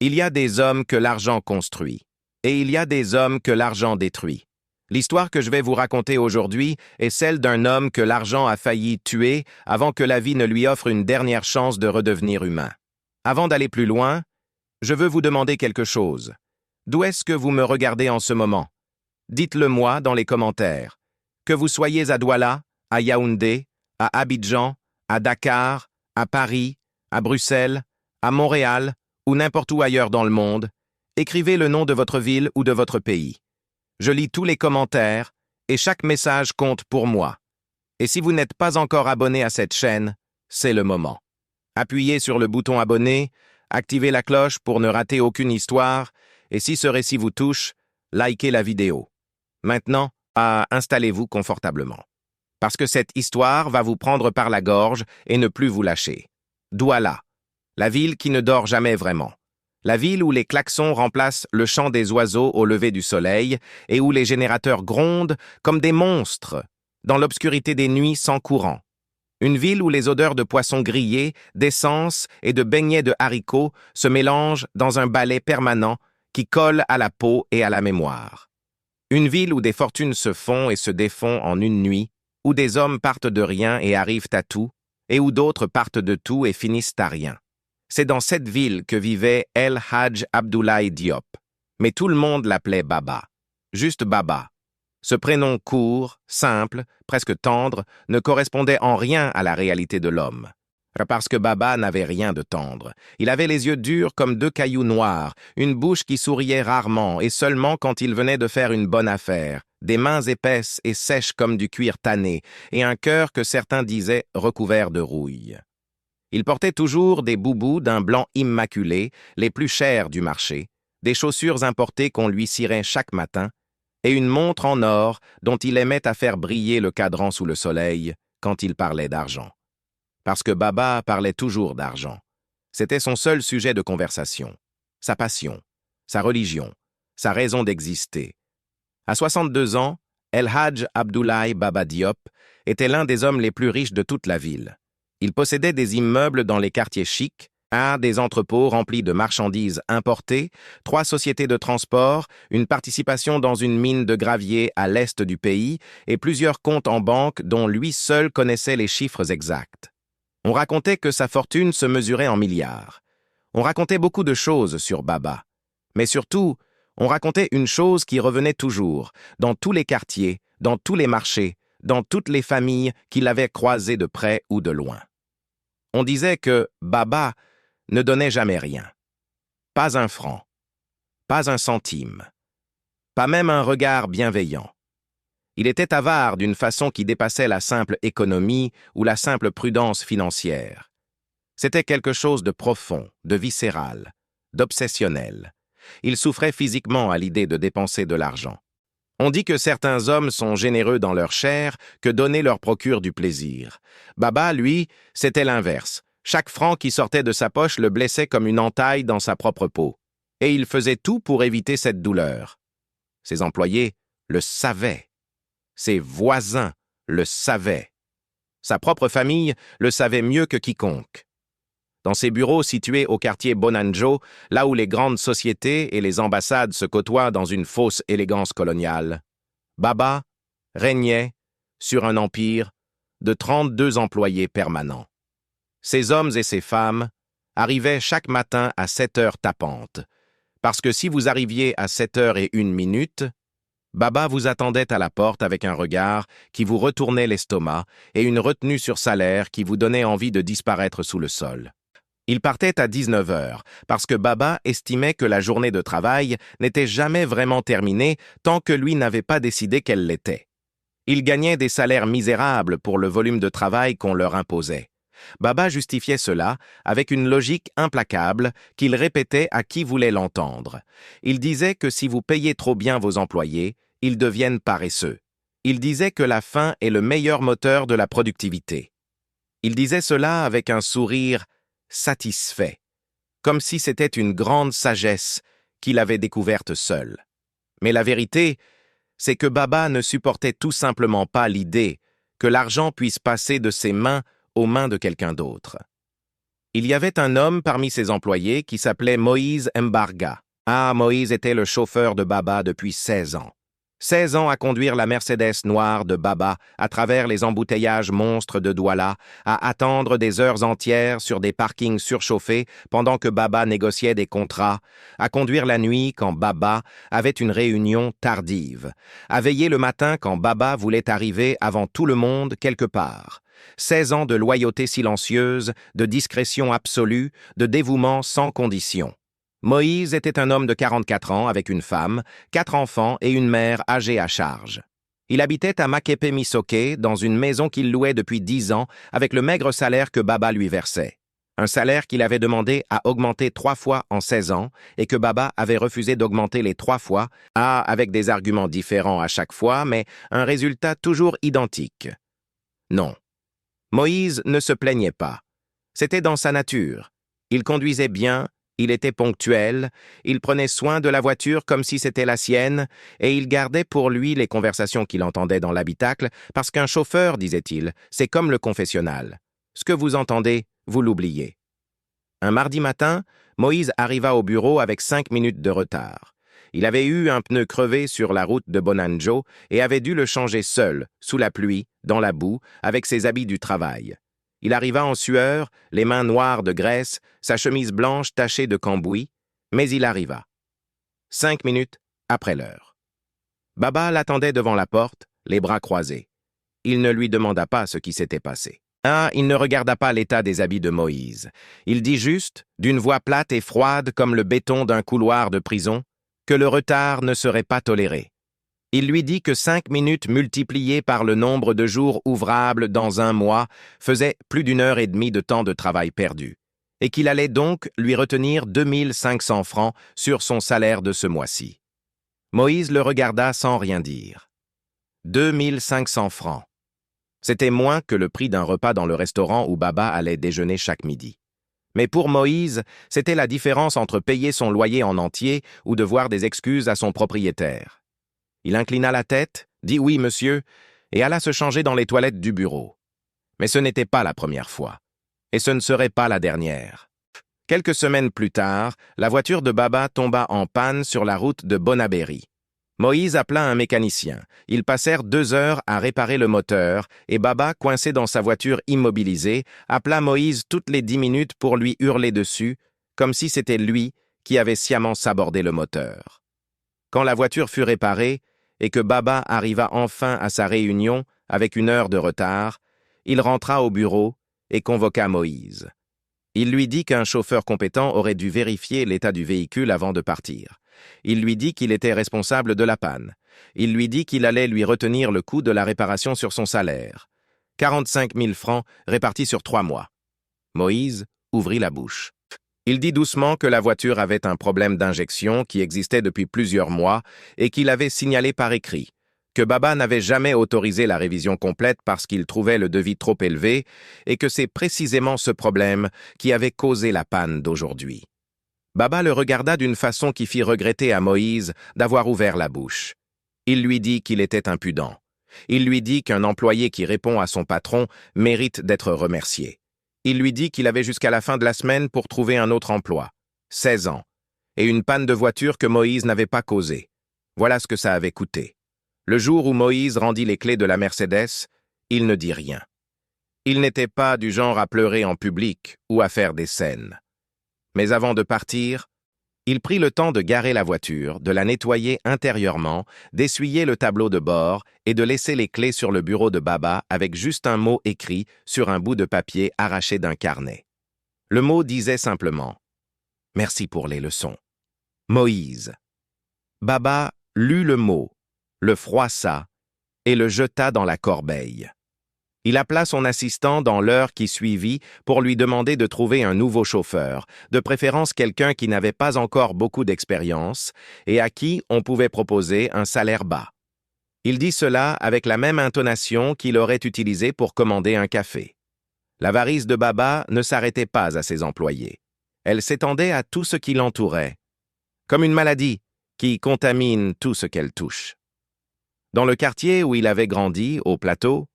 Il y a des hommes que l'argent construit, et il y a des hommes que l'argent détruit. L'histoire que je vais vous raconter aujourd'hui est celle d'un homme que l'argent a failli tuer avant que la vie ne lui offre une dernière chance de redevenir humain. Avant d'aller plus loin, je veux vous demander quelque chose. D'où est-ce que vous me regardez en ce moment? Dites-le moi dans les commentaires. Que vous soyez à Douala, à Yaoundé, à Abidjan, à Dakar, à Paris, à Bruxelles, à Montréal ou n'importe où ailleurs dans le monde, écrivez le nom de votre ville ou de votre pays. Je lis tous les commentaires et chaque message compte pour moi. Et si vous n'êtes pas encore abonné à cette chaîne, c'est le moment. Appuyez sur le bouton abonner, activez la cloche pour ne rater aucune histoire et si ce récit vous touche, likez la vidéo. Maintenant, installez-vous confortablement. Parce que cette histoire va vous prendre par la gorge et ne plus vous lâcher. Douala, la ville qui ne dort jamais vraiment. La ville où les klaxons remplacent le chant des oiseaux au lever du soleil et où les générateurs grondent comme des monstres dans l'obscurité des nuits sans courant. Une ville où les odeurs de poissons grillés, d'essence et de beignets de haricots se mélangent dans un balai permanent qui colle à la peau et à la mémoire. Une ville où des fortunes se font et se défont en une nuit, où des hommes partent de rien et arrivent à tout, et où d'autres partent de tout et finissent à rien. C'est dans cette ville que vivait El Hadj Abdoulaye Diop. Mais tout le monde l'appelait Baba. Juste Baba. Ce prénom court, simple, presque tendre, ne correspondait en rien à la réalité de l'homme. Parce que Baba n'avait rien de tendre. Il avait les yeux durs comme deux cailloux noirs, une bouche qui souriait rarement et seulement quand il venait de faire une bonne affaire, des mains épaisses et sèches comme du cuir tanné, et un cœur que certains disaient recouvert de rouille. Il portait toujours des boubous d'un blanc immaculé, les plus chers du marché, des chaussures importées qu'on lui cirait chaque matin, et une montre en or dont il aimait à faire briller le cadran sous le soleil quand il parlait d'argent. Parce que Baba parlait toujours d'argent. C'était son seul sujet de conversation, sa passion, sa religion, sa raison d'exister. À 62 ans, El Hadj Abdoulaye Baba Diop était l'un des hommes les plus riches de toute la ville. Il possédait des immeubles dans les quartiers chics, des entrepôts remplis de marchandises importées, 3 sociétés de transport, une participation dans une mine de gravier à l'est du pays et plusieurs comptes en banque dont lui seul connaissait les chiffres exacts. On racontait que sa fortune se mesurait en milliards. On racontait beaucoup de choses sur Baba. Mais surtout, on racontait une chose qui revenait toujours, dans tous les quartiers, dans tous les marchés, dans toutes les familles qu'il avait croisées de près ou de loin. On disait que Baba ne donnait jamais rien. Pas un franc, pas un centime, pas même un regard bienveillant. Il était avare d'une façon qui dépassait la simple économie ou la simple prudence financière. C'était quelque chose de profond, de viscéral, d'obsessionnel. Il souffrait physiquement à l'idée de dépenser de l'argent. On dit que certains hommes sont généreux dans leur chair, que donner leur procure du plaisir. Baba, lui, c'était l'inverse. Chaque franc qui sortait de sa poche le blessait comme une entaille dans sa propre peau. Et il faisait tout pour éviter cette douleur. Ses employés le savaient. Ses voisins le savaient. Sa propre famille le savait mieux que quiconque. Dans ses bureaux situés au quartier Bonanjo, là où les grandes sociétés et les ambassades se côtoient dans une fausse élégance coloniale, Baba régnait sur un empire de 32 employés permanents. Ces hommes et ces femmes arrivaient chaque matin à 7 heures tapantes, parce que si vous arriviez à 7 heures et 1 minute, Baba vous attendait à la porte avec un regard qui vous retournait l'estomac et une retenue sur salaire qui vous donnait envie de disparaître sous le sol. Il partait à 19 heures, parce que Baba estimait que la journée de travail n'était jamais vraiment terminée tant que lui n'avait pas décidé qu'elle l'était. Il gagnait des salaires misérables pour le volume de travail qu'on leur imposait. Baba justifiait cela avec une logique implacable qu'il répétait à qui voulait l'entendre. Il disait que si vous payez trop bien vos employés, ils deviennent paresseux. Il disait que la faim est le meilleur moteur de la productivité. Il disait cela avec un sourire satisfait, comme si c'était une grande sagesse qu'il avait découverte seul. Mais la vérité, c'est que Baba ne supportait tout simplement pas l'idée que l'argent puisse passer de ses mains aux mains de quelqu'un d'autre. Il y avait un homme parmi ses employés qui s'appelait Moïse Mbarga. Ah, Moïse était le chauffeur de Baba depuis 16 ans. 16 ans à conduire la Mercedes noire de Baba à travers les embouteillages monstres de Douala, à attendre des heures entières sur des parkings surchauffés pendant que Baba négociait des contrats, à conduire la nuit quand Baba avait une réunion tardive, à veiller le matin quand Baba voulait arriver avant tout le monde quelque part. 16 ans de loyauté silencieuse, de discrétion absolue, de dévouement sans condition. Moïse était un homme de 44 ans avec une femme, 4 enfants et une mère âgée à charge. Il habitait à Makepe-Misoke, dans une maison qu'il louait depuis 10 ans avec le maigre salaire que Baba lui versait. Un salaire qu'il avait demandé à augmenter 3 fois en 16 ans et que Baba avait refusé d'augmenter les 3 fois, avec des arguments différents à chaque fois, mais un résultat toujours identique. Non. Moïse ne se plaignait pas. C'était dans sa nature. Il conduisait bien, il était ponctuel, il prenait soin de la voiture comme si c'était la sienne, et il gardait pour lui les conversations qu'il entendait dans l'habitacle, parce qu'un chauffeur, disait-il, c'est comme le confessionnal. Ce que vous entendez, vous l'oubliez. Un mardi matin, Moïse arriva au bureau avec 5 minutes de retard. Il avait eu un pneu crevé sur la route de Bonanjo et avait dû le changer seul, sous la pluie, dans la boue, avec ses habits du travail. Il arriva en sueur, les mains noires de graisse, sa chemise blanche tachée de cambouis, mais il arriva. 5 minutes après l'heure. Baba l'attendait devant la porte, les bras croisés. Il ne lui demanda pas ce qui s'était passé. Il ne regarda pas l'état des habits de Moïse. Il dit juste, d'une voix plate et froide comme le béton d'un couloir de prison, que le retard ne serait pas toléré. Il lui dit que 5 minutes multipliées par le nombre de jours ouvrables dans un mois faisaient plus d'1 heure et demie de temps de travail perdu, et qu'il allait donc lui retenir 2500 francs sur son salaire de ce mois-ci. Moïse le regarda sans rien dire. 2500 francs. C'était moins que le prix d'un repas dans le restaurant où Baba allait déjeuner chaque midi. Mais pour Moïse, c'était la différence entre payer son loyer en entier ou devoir des excuses à son propriétaire. Il inclina la tête, dit « oui, monsieur », et alla se changer dans les toilettes du bureau. Mais ce n'était pas la première fois. Et ce ne serait pas la dernière. Quelques semaines plus tard, la voiture de Baba tomba en panne sur la route de Bonabéry. Moïse appela un mécanicien. Ils passèrent 2 heures à réparer le moteur et Baba, coincé dans sa voiture immobilisée, appela Moïse toutes les 10 minutes pour lui hurler dessus, comme si c'était lui qui avait sciemment sabordé le moteur. Quand la voiture fut réparée et que Baba arriva enfin à sa réunion avec 1 heure de retard, il rentra au bureau et convoqua Moïse. Il lui dit qu'un chauffeur compétent aurait dû vérifier l'état du véhicule avant de partir. Il lui dit qu'il était responsable de la panne. Il lui dit qu'il allait lui retenir le coût de la réparation sur son salaire. 45 000 francs répartis sur 3 mois. Moïse ouvrit la bouche. Il dit doucement que la voiture avait un problème d'injection qui existait depuis plusieurs mois et qu'il avait signalé par écrit, que Baba n'avait jamais autorisé la révision complète parce qu'il trouvait le devis trop élevé et que c'est précisément ce problème qui avait causé la panne d'aujourd'hui. Baba le regarda d'une façon qui fit regretter à Moïse d'avoir ouvert la bouche. Il lui dit qu'il était impudent. Il lui dit qu'un employé qui répond à son patron mérite d'être remercié. Il lui dit qu'il avait jusqu'à la fin de la semaine pour trouver un autre emploi. 16 ans. Et une panne de voiture que Moïse n'avait pas causée. Voilà ce que ça avait coûté. Le jour où Moïse rendit les clés de la Mercedes, il ne dit rien. Il n'était pas du genre à pleurer en public ou à faire des scènes. Mais avant de partir, il prit le temps de garer la voiture, de la nettoyer intérieurement, d'essuyer le tableau de bord et de laisser les clés sur le bureau de Baba avec juste un mot écrit sur un bout de papier arraché d'un carnet. Le mot disait simplement « Merci pour les leçons. Moïse ». Baba lut le mot, le froissa et le jeta dans la corbeille. Il appela son assistant dans l'heure qui suivit pour lui demander de trouver un nouveau chauffeur, de préférence quelqu'un qui n'avait pas encore beaucoup d'expérience et à qui on pouvait proposer un salaire bas. Il dit cela avec la même intonation qu'il aurait utilisée pour commander un café. L'avarice de Baba ne s'arrêtait pas à ses employés. Elle s'étendait à tout ce qui l'entourait, comme une maladie qui contamine tout ce qu'elle touche. Dans le quartier où il avait grandi, au plateau,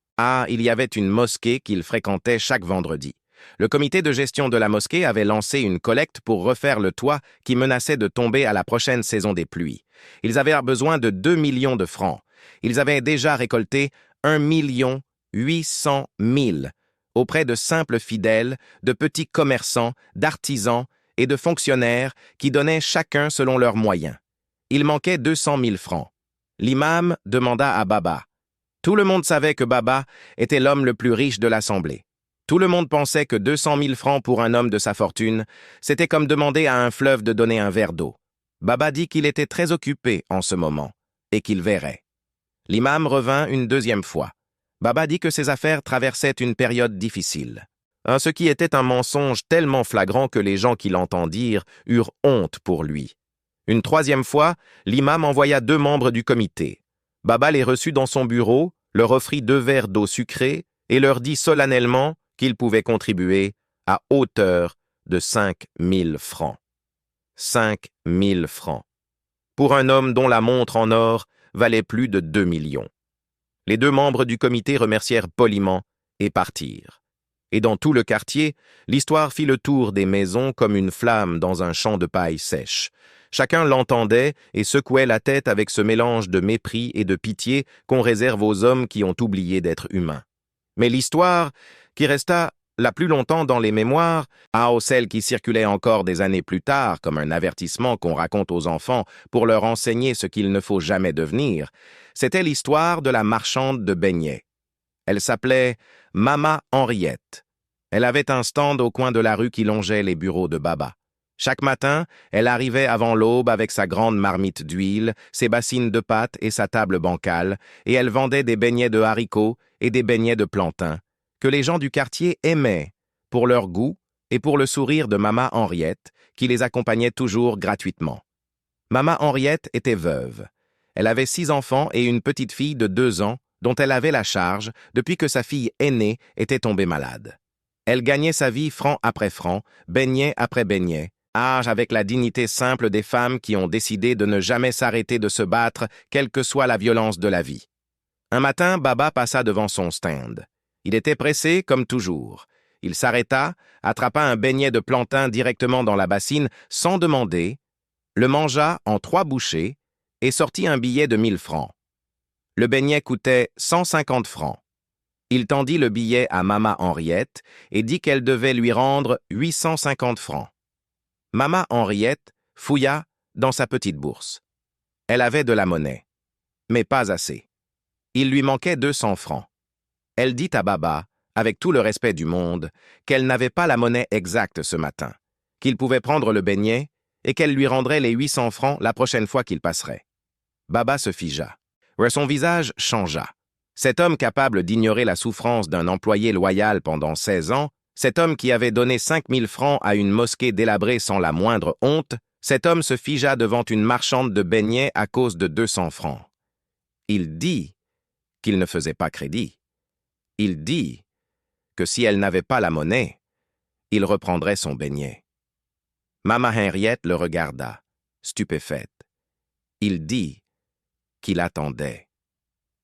il y avait une mosquée qu'il fréquentait chaque vendredi. Le comité de gestion de la mosquée avait lancé une collecte pour refaire le toit qui menaçait de tomber à la prochaine saison des pluies. Ils avaient besoin de 2 millions de francs. Ils avaient déjà récolté 1 800 000 auprès de simples fidèles, de petits commerçants, d'artisans et de fonctionnaires qui donnaient chacun selon leurs moyens. Il manquait 200 000 francs. L'imam demanda à Baba. Tout le monde savait que Baba était l'homme le plus riche de l'Assemblée. Tout le monde pensait que 200 000 francs pour un homme de sa fortune, c'était comme demander à un fleuve de donner un verre d'eau. Baba dit qu'il était très occupé en ce moment et qu'il verrait. L'imam revint une deuxième fois. Baba dit que ses affaires traversaient une période difficile. Ce qui était un mensonge tellement flagrant que les gens qui l'entendirent eurent honte pour lui. Une troisième fois, l'imam envoya 2 membres du comité. Baba les reçut dans son bureau, leur offrit 2 verres d'eau sucrée et leur dit solennellement qu'ils pouvaient contribuer à hauteur de 5 000 francs. 5 000 francs. Pour un homme dont la montre en or valait plus de 2 millions. Les 2 membres du comité remercièrent poliment et partirent. Et dans tout le quartier, l'histoire fit le tour des maisons comme une flamme dans un champ de paille sèche. Chacun l'entendait et secouait la tête avec ce mélange de mépris et de pitié qu'on réserve aux hommes qui ont oublié d'être humains. Mais l'histoire, qui resta la plus longtemps dans les mémoires, celle qui circulait encore des années plus tard comme un avertissement qu'on raconte aux enfants pour leur enseigner ce qu'il ne faut jamais devenir, c'était l'histoire de la marchande de beignets. Elle s'appelait Mama Henriette. Elle avait un stand au coin de la rue qui longeait les bureaux de Baba. Chaque matin, elle arrivait avant l'aube avec sa grande marmite d'huile, ses bassines de pâte et sa table bancale, et elle vendait des beignets de haricots et des beignets de plantain, que les gens du quartier aimaient pour leur goût et pour le sourire de Mama Henriette, qui les accompagnait toujours gratuitement. Mama Henriette était veuve. Elle avait 6 enfants et une petite fille de 2 ans, dont elle avait la charge depuis que sa fille aînée était tombée malade. Elle gagnait sa vie franc après franc, beignet après beignet, avec la dignité simple des femmes qui ont décidé de ne jamais s'arrêter de se battre, quelle que soit la violence de la vie. Un matin, Baba passa devant son stand. Il était pressé, comme toujours. Il s'arrêta, attrapa un beignet de plantain directement dans la bassine, sans demander, le mangea en 3 bouchées et sortit un billet de 1 000 francs. Le beignet coûtait 150 francs. Il tendit le billet à Mama Henriette et dit qu'elle devait lui rendre 850 francs. Mama Henriette fouilla dans sa petite bourse. Elle avait de la monnaie, mais pas assez. Il lui manquait 200 francs. Elle dit à Baba, avec tout le respect du monde, qu'elle n'avait pas la monnaie exacte ce matin, qu'il pouvait prendre le beignet et qu'elle lui rendrait les 800 francs la prochaine fois qu'il passerait. Baba se figea. Son visage changea. Cet homme capable d'ignorer la souffrance d'un employé loyal pendant 16 ans, cet homme qui avait donné 5 000 francs à une mosquée délabrée sans la moindre honte, cet homme se figea devant une marchande de beignets à cause de 200 francs. Il dit qu'il ne faisait pas crédit. Il dit que si elle n'avait pas la monnaie, il reprendrait son beignet. Mama Henriette le regarda, stupéfaite. Il dit qu'il attendait.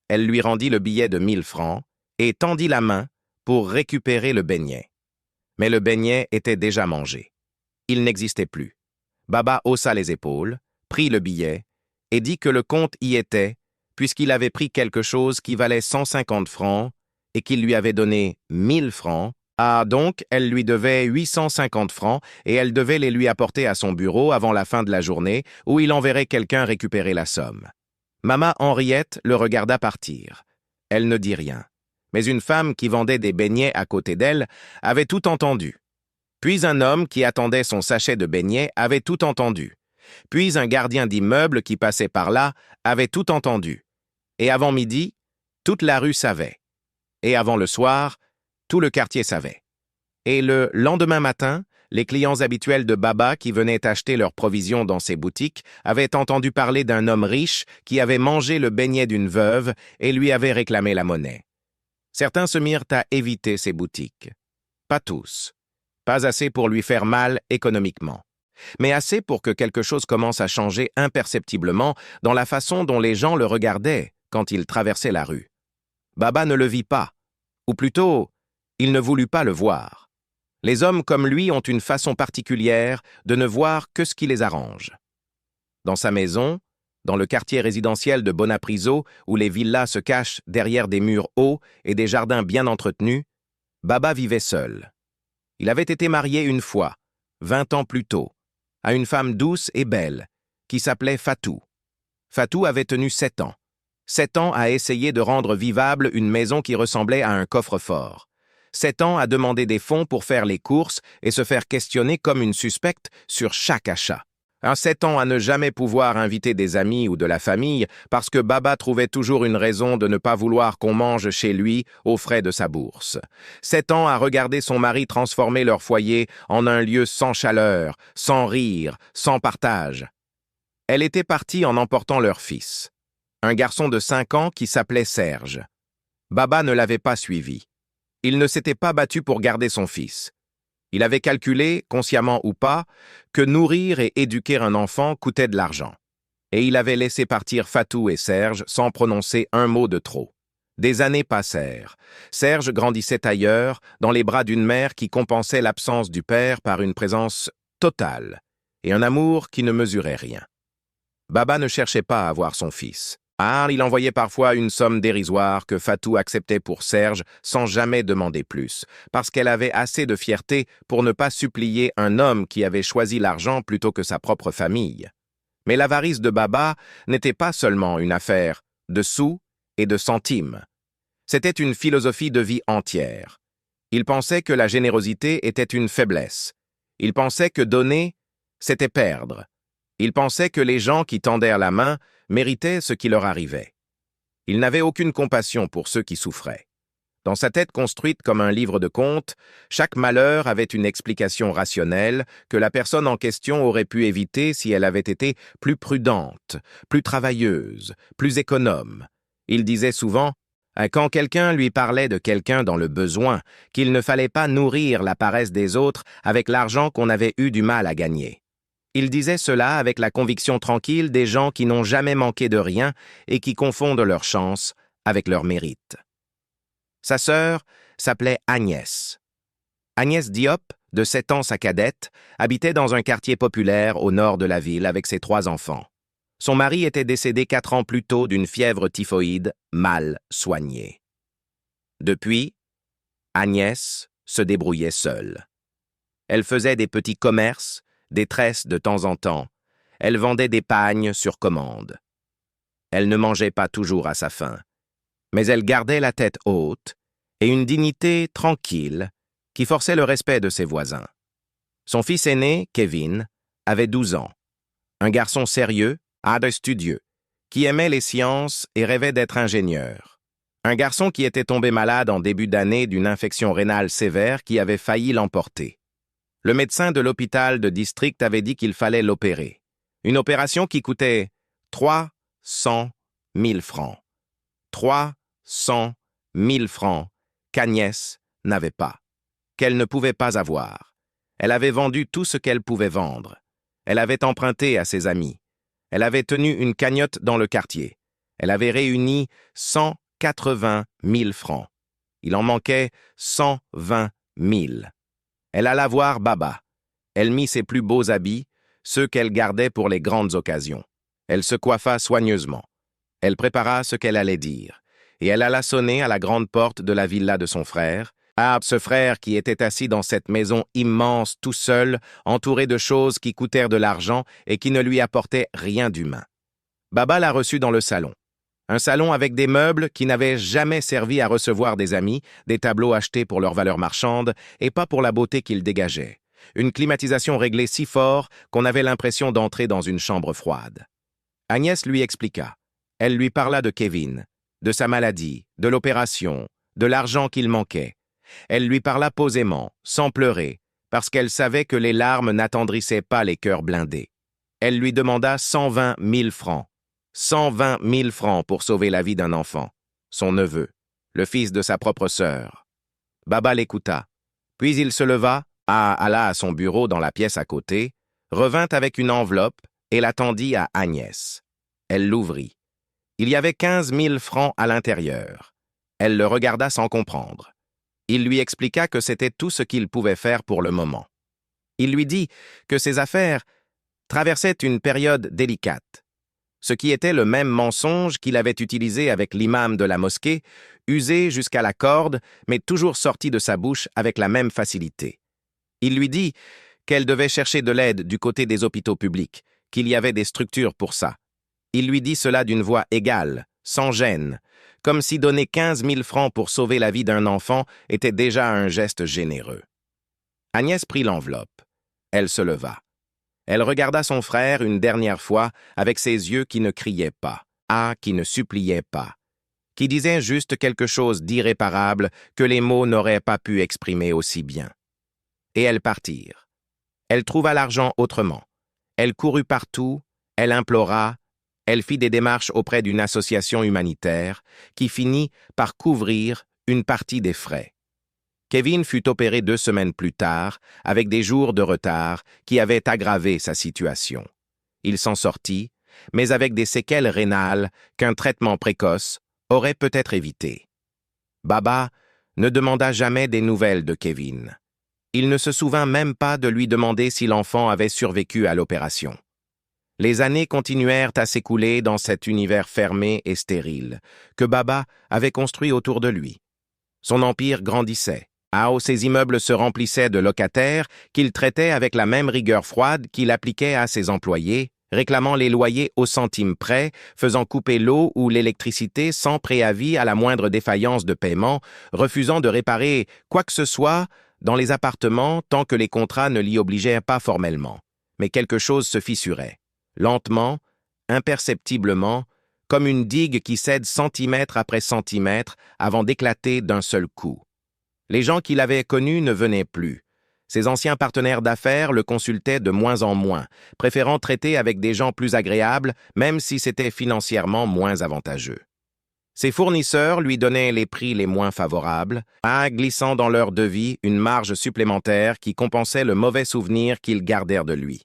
Elle lui rendit le billet de 1 000 francs et tendit la main pour récupérer le beignet. Mais le beignet était déjà mangé. Il n'existait plus. Baba haussa les épaules, prit le billet et dit que le compte y était, puisqu'il avait pris quelque chose qui valait 150 francs et qu'il lui avait donné 1 000 francs. Donc, elle lui devait 850 francs et elle devait les lui apporter à son bureau avant la fin de la journée où il enverrait quelqu'un récupérer la somme. Mama Henriette le regarda partir. Elle ne dit rien. Mais une femme qui vendait des beignets à côté d'elle avait tout entendu. Puis un homme qui attendait son sachet de beignets avait tout entendu. Puis un gardien d'immeuble qui passait par là avait tout entendu. Et avant midi, toute la rue savait. Et avant le soir, tout le quartier savait. Et le lendemain matin, les clients habituels de Baba qui venaient acheter leurs provisions dans ses boutiques avaient entendu parler d'un homme riche qui avait mangé le beignet d'une veuve et lui avait réclamé la monnaie. Certains se mirent à éviter ces boutiques. Pas tous. Pas assez pour lui faire mal économiquement. Mais assez pour que quelque chose commence à changer imperceptiblement dans la façon dont les gens le regardaient quand il traversait la rue. Baba ne le vit pas. Ou plutôt, il ne voulut pas le voir. Les hommes comme lui ont une façon particulière de ne voir que ce qui les arrange. Dans sa maison, dans le quartier résidentiel de Bonapriso, où les villas se cachent derrière des murs hauts et des jardins bien entretenus, Baba vivait seul. Il avait été marié une fois, 20 ans plus tôt, à une femme douce et belle, qui s'appelait Fatou. Fatou avait tenu 7 ans. 7 ans à essayer de rendre vivable une maison qui ressemblait à un coffre-fort. 7 ans à demander des fonds pour faire les courses et se faire questionner comme une suspecte sur chaque achat. 7 ans à ne jamais pouvoir inviter des amis ou de la famille parce que Baba trouvait toujours une raison de ne pas vouloir qu'on mange chez lui aux frais de sa bourse. 7 ans à regarder son mari transformer leur foyer en un lieu sans chaleur, sans rire, sans partage. Elle était partie en emportant leur fils, un garçon de 5 ans qui s'appelait Serge. Baba ne l'avait pas suivi. Il ne s'était pas battu pour garder son fils. Il avait calculé, consciemment ou pas, que nourrir et éduquer un enfant coûtait de l'argent. Et il avait laissé partir Fatou et Serge sans prononcer un mot de trop. Des années passèrent. Serge grandissait ailleurs, dans les bras d'une mère qui compensait l'absence du père par une présence totale et un amour qui ne mesurait rien. Baba ne cherchait pas à voir son fils. Il envoyait parfois une somme dérisoire que Fatou acceptait pour Serge sans jamais demander plus, parce qu'elle avait assez de fierté pour ne pas supplier un homme qui avait choisi l'argent plutôt que sa propre famille. Mais l'avarice de Baba n'était pas seulement une affaire de sous et de centimes. C'était une philosophie de vie entière. Il pensait que la générosité était une faiblesse. Il pensait que donner, c'était perdre. Il pensait que les gens qui tendaient la main méritaient ce qui leur arrivait. Il n'avait aucune compassion pour ceux qui souffraient. Dans sa tête construite comme un livre de contes, chaque malheur avait une explication rationnelle que la personne en question aurait pu éviter si elle avait été plus prudente, plus travailleuse, plus économe. Il disait souvent, quand quelqu'un lui parlait de quelqu'un dans le besoin, qu'il ne fallait pas nourrir la paresse des autres avec l'argent qu'on avait eu du mal à gagner. Il disait cela avec la conviction tranquille des gens qui n'ont jamais manqué de rien et qui confondent leur chance avec leur mérite. Sa sœur s'appelait Agnès. Agnès Diop, de 7 ans sa cadette, habitait dans un quartier populaire au nord de la ville avec ses 3 enfants. Son mari était décédé 4 ans plus tôt d'une fièvre typhoïde mal soignée. Depuis, Agnès se débrouillait seule. Elle faisait des petits commerces, des tresses de temps en temps. Elle vendait des pagnes sur commande. Elle ne mangeait pas toujours à sa faim, mais elle gardait la tête haute et une dignité tranquille qui forçait le respect de ses voisins. Son fils aîné, Kevin, avait 12 ans. Un garçon sérieux, studieux, qui aimait les sciences et rêvait d'être ingénieur. Un garçon qui était tombé malade en début d'année d'une infection rénale sévère qui avait failli l'emporter. Le médecin de l'hôpital de district avait dit qu'il fallait l'opérer. Une opération qui coûtait 300 000 francs. 300 000 francs qu'Agnès n'avait pas, qu'elle ne pouvait pas avoir. Elle avait vendu tout ce qu'elle pouvait vendre. Elle avait emprunté à ses amis. Elle avait tenu une cagnotte dans le quartier. Elle avait réuni 180 000 francs. Il en manquait 120 000. Elle alla voir Baba. Elle mit ses plus beaux habits, ceux qu'elle gardait pour les grandes occasions. Elle se coiffa soigneusement. Elle prépara ce qu'elle allait dire, et elle alla sonner à la grande porte de la villa de son frère, ce frère qui était assis dans cette maison immense tout seul, entouré de choses qui coûtèrent de l'argent et qui ne lui apportaient rien d'humain. Baba la reçut dans le salon. Un salon avec des meubles qui n'avaient jamais servi à recevoir des amis, des tableaux achetés pour leur valeur marchande et pas pour la beauté qu'ils dégageaient. Une climatisation réglée si fort qu'on avait l'impression d'entrer dans une chambre froide. Agnès lui expliqua. Elle lui parla de Kevin, de sa maladie, de l'opération, de l'argent qu'il manquait. Elle lui parla posément, sans pleurer, parce qu'elle savait que les larmes n'attendrissaient pas les cœurs blindés. Elle lui demanda 120 000 francs. 120 000 francs pour sauver la vie d'un enfant, son neveu, le fils de sa propre sœur. Baba l'écouta, puis il se leva, alla à son bureau dans la pièce à côté, revint avec une enveloppe et la tendit à Agnès. Elle l'ouvrit. Il y avait 15 000 francs à l'intérieur. Elle le regarda sans comprendre. Il lui expliqua que c'était tout ce qu'il pouvait faire pour le moment. Il lui dit que ses affaires traversaient une période délicate, ce qui était le même mensonge qu'il avait utilisé avec l'imam de la mosquée, usé jusqu'à la corde, mais toujours sorti de sa bouche avec la même facilité. Il lui dit qu'elle devait chercher de l'aide du côté des hôpitaux publics, qu'il y avait des structures pour ça. Il lui dit cela d'une voix égale, sans gêne, comme si donner 15 000 francs pour sauver la vie d'un enfant était déjà un geste généreux. Agnès prit l'enveloppe. Elle se leva. Elle regarda son frère une dernière fois avec ses yeux qui ne criaient pas, qui ne suppliaient pas, qui disaient juste quelque chose d'irréparable que les mots n'auraient pas pu exprimer aussi bien. Et elles partirent. Elle trouva l'argent autrement. Elle courut partout, elle implora, elle fit des démarches auprès d'une association humanitaire qui finit par couvrir une partie des frais. Kevin fut opéré 2 semaines plus tard, avec des jours de retard qui avaient aggravé sa situation. Il s'en sortit, mais avec des séquelles rénales qu'un traitement précoce aurait peut-être évité. Baba ne demanda jamais des nouvelles de Kevin. Il ne se souvint même pas de lui demander si l'enfant avait survécu à l'opération. Les années continuèrent à s'écouler dans cet univers fermé et stérile que Baba avait construit autour de lui. Son empire grandissait. Ses immeubles se remplissaient de locataires qu'il traitait avec la même rigueur froide qu'il appliquait à ses employés, réclamant les loyers au centime près, faisant couper l'eau ou l'électricité sans préavis à la moindre défaillance de paiement, refusant de réparer quoi que ce soit dans les appartements tant que les contrats ne l'y obligeaient pas formellement. Mais quelque chose se fissurait, lentement, imperceptiblement, comme une digue qui cède centimètre après centimètre avant d'éclater d'un seul coup. Les gens qu'il avait connus ne venaient plus. Ses anciens partenaires d'affaires le consultaient de moins en moins, préférant traiter avec des gens plus agréables, même si c'était financièrement moins avantageux. Ses fournisseurs lui donnaient les prix les moins favorables, glissant dans leur devis une marge supplémentaire qui compensait le mauvais souvenir qu'ils gardèrent de lui.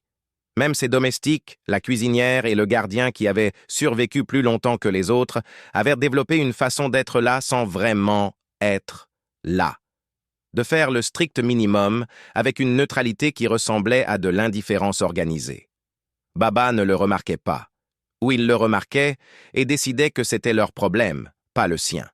Même ses domestiques, la cuisinière et le gardien qui avaient survécu plus longtemps que les autres, avaient développé une façon d'être là sans vraiment être là. De faire le strict minimum avec une neutralité qui ressemblait à de l'indifférence organisée. Baba ne le remarquait pas, ou il le remarquait et décidait que c'était leur problème, pas le sien.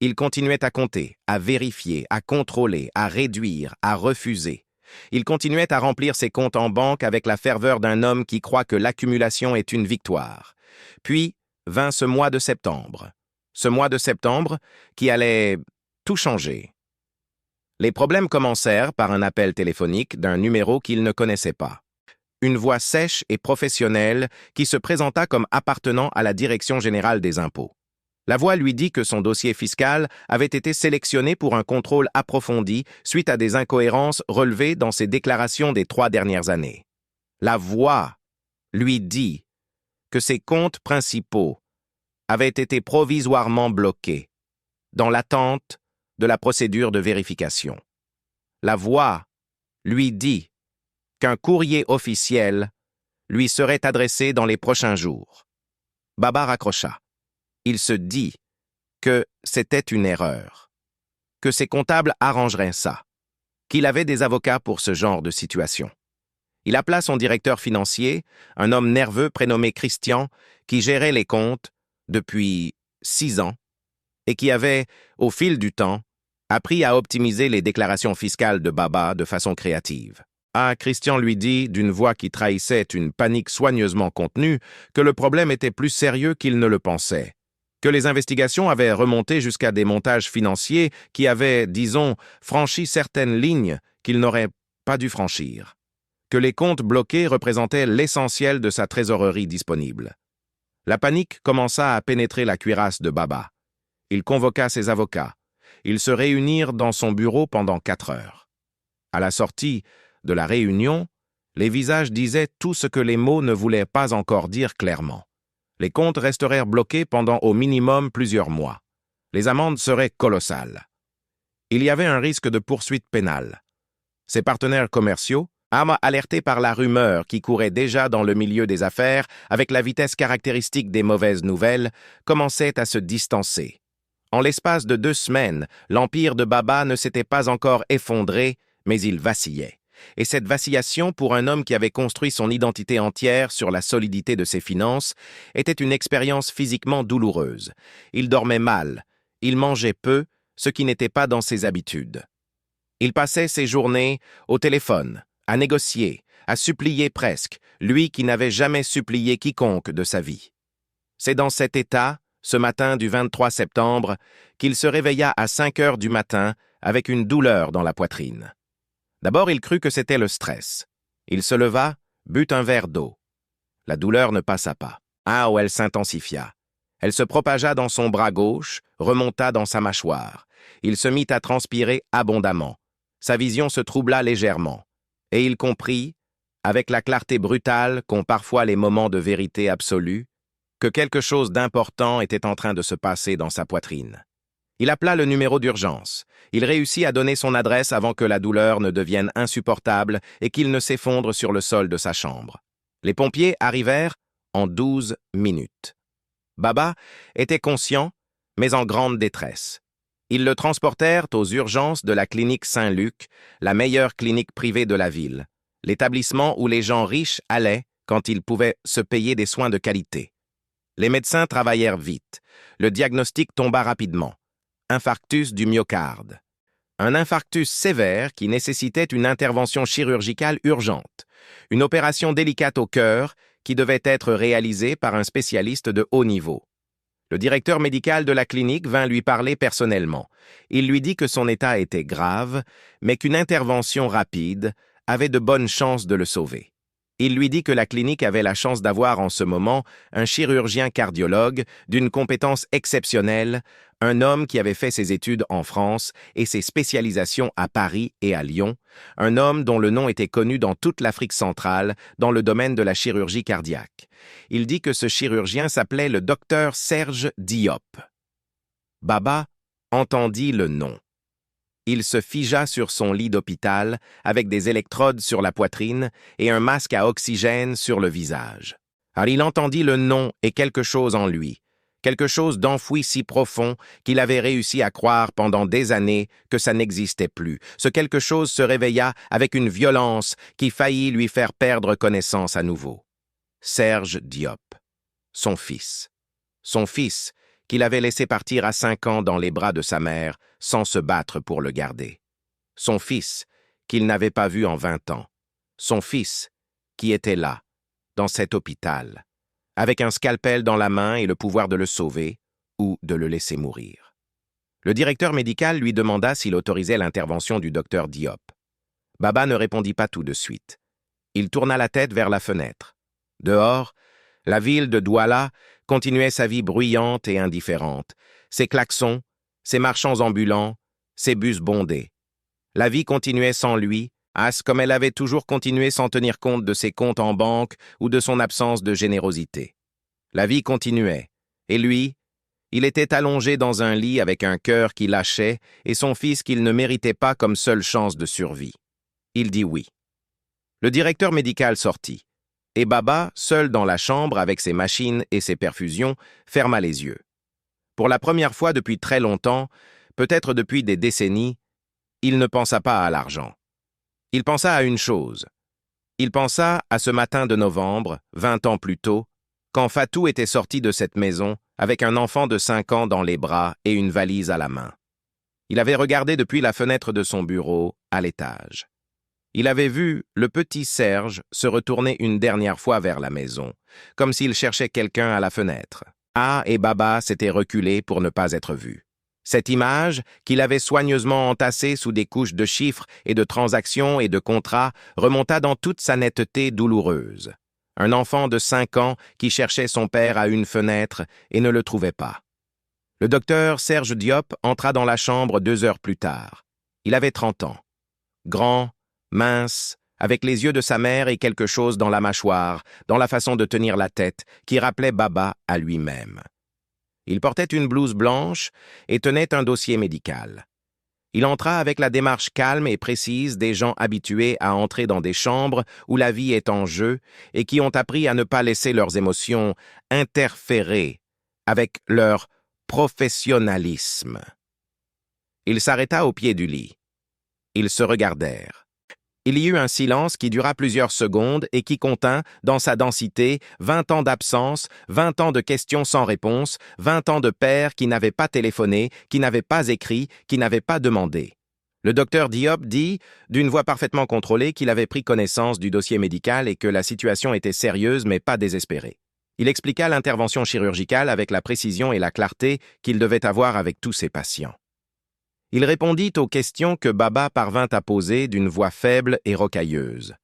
Il continuait à compter, à vérifier, à contrôler, à réduire, à refuser. Il continuait à remplir ses comptes en banque avec la ferveur d'un homme qui croit que l'accumulation est une victoire. Puis vint ce mois de septembre. Ce mois de septembre qui allait tout changer. Les problèmes commencèrent par un appel téléphonique d'un numéro qu'il ne connaissait pas. Une voix sèche et professionnelle qui se présenta comme appartenant à la Direction générale des impôts. La voix lui dit que son dossier fiscal avait été sélectionné pour un contrôle approfondi suite à des incohérences relevées dans ses déclarations des 3 dernières années. La voix lui dit que ses comptes principaux avaient été provisoirement bloqués, dans l'attente de la procédure de vérification. La voix lui dit qu'un courrier officiel lui serait adressé dans les prochains jours. Baba raccrocha. Il se dit que c'était une erreur, que ses comptables arrangeraient ça, qu'il avait des avocats pour ce genre de situation. Il appela son directeur financier, un homme nerveux prénommé Christian, qui gérait les comptes depuis 6 ans et qui avait, au fil du temps, appris à optimiser les déclarations fiscales de Baba de façon créative. Christian lui dit, d'une voix qui trahissait une panique soigneusement contenue, que le problème était plus sérieux qu'il ne le pensait, que les investigations avaient remonté jusqu'à des montages financiers qui avaient, disons, franchi certaines lignes qu'ils n'auraient pas dû franchir, que les comptes bloqués représentaient l'essentiel de sa trésorerie disponible. La panique commença à pénétrer la cuirasse de Baba. Il convoqua ses avocats. Ils se réunirent dans son bureau pendant 4 heures. À la sortie de la réunion, les visages disaient tout ce que les mots ne voulaient pas encore dire clairement. Les comptes restèrent bloqués pendant au minimum plusieurs mois. Les amendes seraient colossales. Il y avait un risque de poursuite pénale. Ses partenaires commerciaux, alertés par la rumeur qui courait déjà dans le milieu des affaires avec la vitesse caractéristique des mauvaises nouvelles, commençaient à se distancer. En l'espace de 2 semaines, l'empire de Baba ne s'était pas encore effondré, mais il vacillait. Et cette vacillation, pour un homme qui avait construit son identité entière sur la solidité de ses finances, était une expérience physiquement douloureuse. Il dormait mal, il mangeait peu, ce qui n'était pas dans ses habitudes. Il passait ses journées au téléphone, à négocier, à supplier presque, lui qui n'avait jamais supplié quiconque de sa vie. C'est dans cet état, ce matin du 23 septembre, qu'il se réveilla à 5 heures du matin avec une douleur dans la poitrine. D'abord, il crut que c'était le stress. Il se leva, but un verre d'eau. La douleur ne passa pas. Ah, où elle s'intensifia. Elle se propagea dans son bras gauche, remonta dans sa mâchoire. Il se mit à transpirer abondamment. Sa vision se troubla légèrement. Et il comprit, avec la clarté brutale qu'ont parfois les moments de vérité absolue, que quelque chose d'important était en train de se passer dans sa poitrine. Il appela le numéro d'urgence. Il réussit à donner son adresse avant que la douleur ne devienne insupportable et qu'il ne s'effondre sur le sol de sa chambre. Les pompiers arrivèrent en 12 minutes. Baba était conscient, mais en grande détresse. Ils le transportèrent aux urgences de la clinique Saint-Luc, la meilleure clinique privée de la ville, l'établissement où les gens riches allaient quand ils pouvaient se payer des soins de qualité. Les médecins travaillèrent vite. Le diagnostic tomba rapidement. Infarctus du myocarde. Un infarctus sévère qui nécessitait une intervention chirurgicale urgente. Une opération délicate au cœur qui devait être réalisée par un spécialiste de haut niveau. Le directeur médical de la clinique vint lui parler personnellement. Il lui dit que son état était grave, mais qu'une intervention rapide avait de bonnes chances de le sauver. Il lui dit que la clinique avait la chance d'avoir en ce moment un chirurgien cardiologue d'une compétence exceptionnelle, un homme qui avait fait ses études en France et ses spécialisations à Paris et à Lyon, un homme dont le nom était connu dans toute l'Afrique centrale dans le domaine de la chirurgie cardiaque. Il dit que ce chirurgien s'appelait le docteur Serge Diop. Baba entendit le nom. Il se figea sur son lit d'hôpital avec des électrodes sur la poitrine et un masque à oxygène sur le visage. Alors il entendit le nom et quelque chose en lui, quelque chose d'enfoui si profond qu'il avait réussi à croire pendant des années que ça n'existait plus. Ce quelque chose se réveilla avec une violence qui faillit lui faire perdre connaissance à nouveau. Serge Diop, son fils. Son fils, qu'il avait laissé partir à 5 ans dans les bras de sa mère sans se battre pour le garder. Son fils, qu'il n'avait pas vu en 20 ans. Son fils, qui était là, dans cet hôpital, avec un scalpel dans la main et le pouvoir de le sauver ou de le laisser mourir. Le directeur médical lui demanda s'il autorisait l'intervention du docteur Diop. Baba ne répondit pas tout de suite. Il tourna la tête vers la fenêtre. Dehors, la ville de Douala continuait sa vie bruyante et indifférente. Ses klaxons, ses marchands ambulants, ses bus bondés. La vie continuait sans lui, comme elle avait toujours continué sans tenir compte de ses comptes en banque ou de son absence de générosité. La vie continuait, et lui, il était allongé dans un lit avec un cœur qui lâchait et son fils qu'il ne méritait pas comme seule chance de survie. Il dit oui. Le directeur médical sortit. Et Baba, seul dans la chambre avec ses machines et ses perfusions, ferma les yeux. Pour la première fois depuis très longtemps, peut-être depuis des décennies, il ne pensa pas à l'argent. Il pensa à une chose. Il pensa à ce matin de novembre, 20 ans plus tôt, quand Fatou était sorti de cette maison avec un enfant de 5 ans dans les bras et une valise à la main. Il avait regardé depuis la fenêtre de son bureau, à l'étage. Il avait vu le petit Serge se retourner une dernière fois vers la maison, comme s'il cherchait quelqu'un à la fenêtre. Et Baba s'était reculé pour ne pas être vu. Cette image, qu'il avait soigneusement entassée sous des couches de chiffres et de transactions et de contrats, remonta dans toute sa netteté douloureuse. Un enfant de 5 ans qui cherchait son père à une fenêtre et ne le trouvait pas. Le docteur Serge Diop entra dans la chambre 2 heures plus tard. Il avait 30 ans. Grand, mince, avec les yeux de sa mère et quelque chose dans la mâchoire, dans la façon de tenir la tête, qui rappelait Baba à lui-même. Il portait une blouse blanche et tenait un dossier médical. Il entra avec la démarche calme et précise des gens habitués à entrer dans des chambres où la vie est en jeu et qui ont appris à ne pas laisser leurs émotions interférer avec leur professionnalisme. Il s'arrêta au pied du lit. Ils se regardèrent. Il y eut un silence qui dura plusieurs secondes et qui contint, dans sa densité, 20 ans d'absence, 20 ans de questions sans réponse, 20 ans de pères qui n'avaient pas téléphoné, qui n'avaient pas écrit, qui n'avaient pas demandé. Le docteur Diop dit, d'une voix parfaitement contrôlée, qu'il avait pris connaissance du dossier médical et que la situation était sérieuse mais pas désespérée. Il expliqua l'intervention chirurgicale avec la précision et la clarté qu'il devait avoir avec tous ses patients. Il répondit aux questions que Baba parvint à poser d'une voix faible et rocailleuse.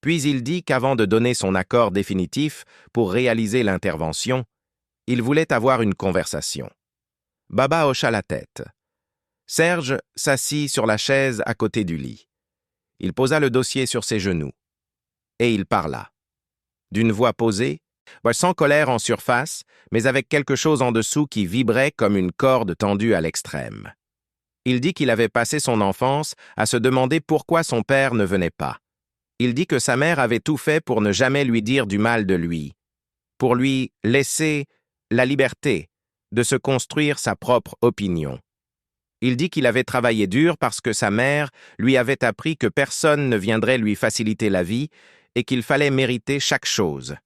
Puis il dit qu'avant de donner son accord définitif pour réaliser l'intervention, il voulait avoir une conversation. Baba hocha la tête. Serge s'assit sur la chaise à côté du lit. Il posa le dossier sur ses genoux. Et il parla. D'une voix posée, sans colère en surface, mais avec quelque chose en dessous qui vibrait comme une corde tendue à l'extrême. Il dit qu'il avait passé son enfance à se demander pourquoi son père ne venait pas. Il dit que sa mère avait tout fait pour ne jamais lui dire du mal de lui, pour lui laisser la liberté de se construire sa propre opinion. Il dit qu'il avait travaillé dur parce que sa mère lui avait appris que personne ne viendrait lui faciliter la vie et qu'il fallait mériter chaque chose.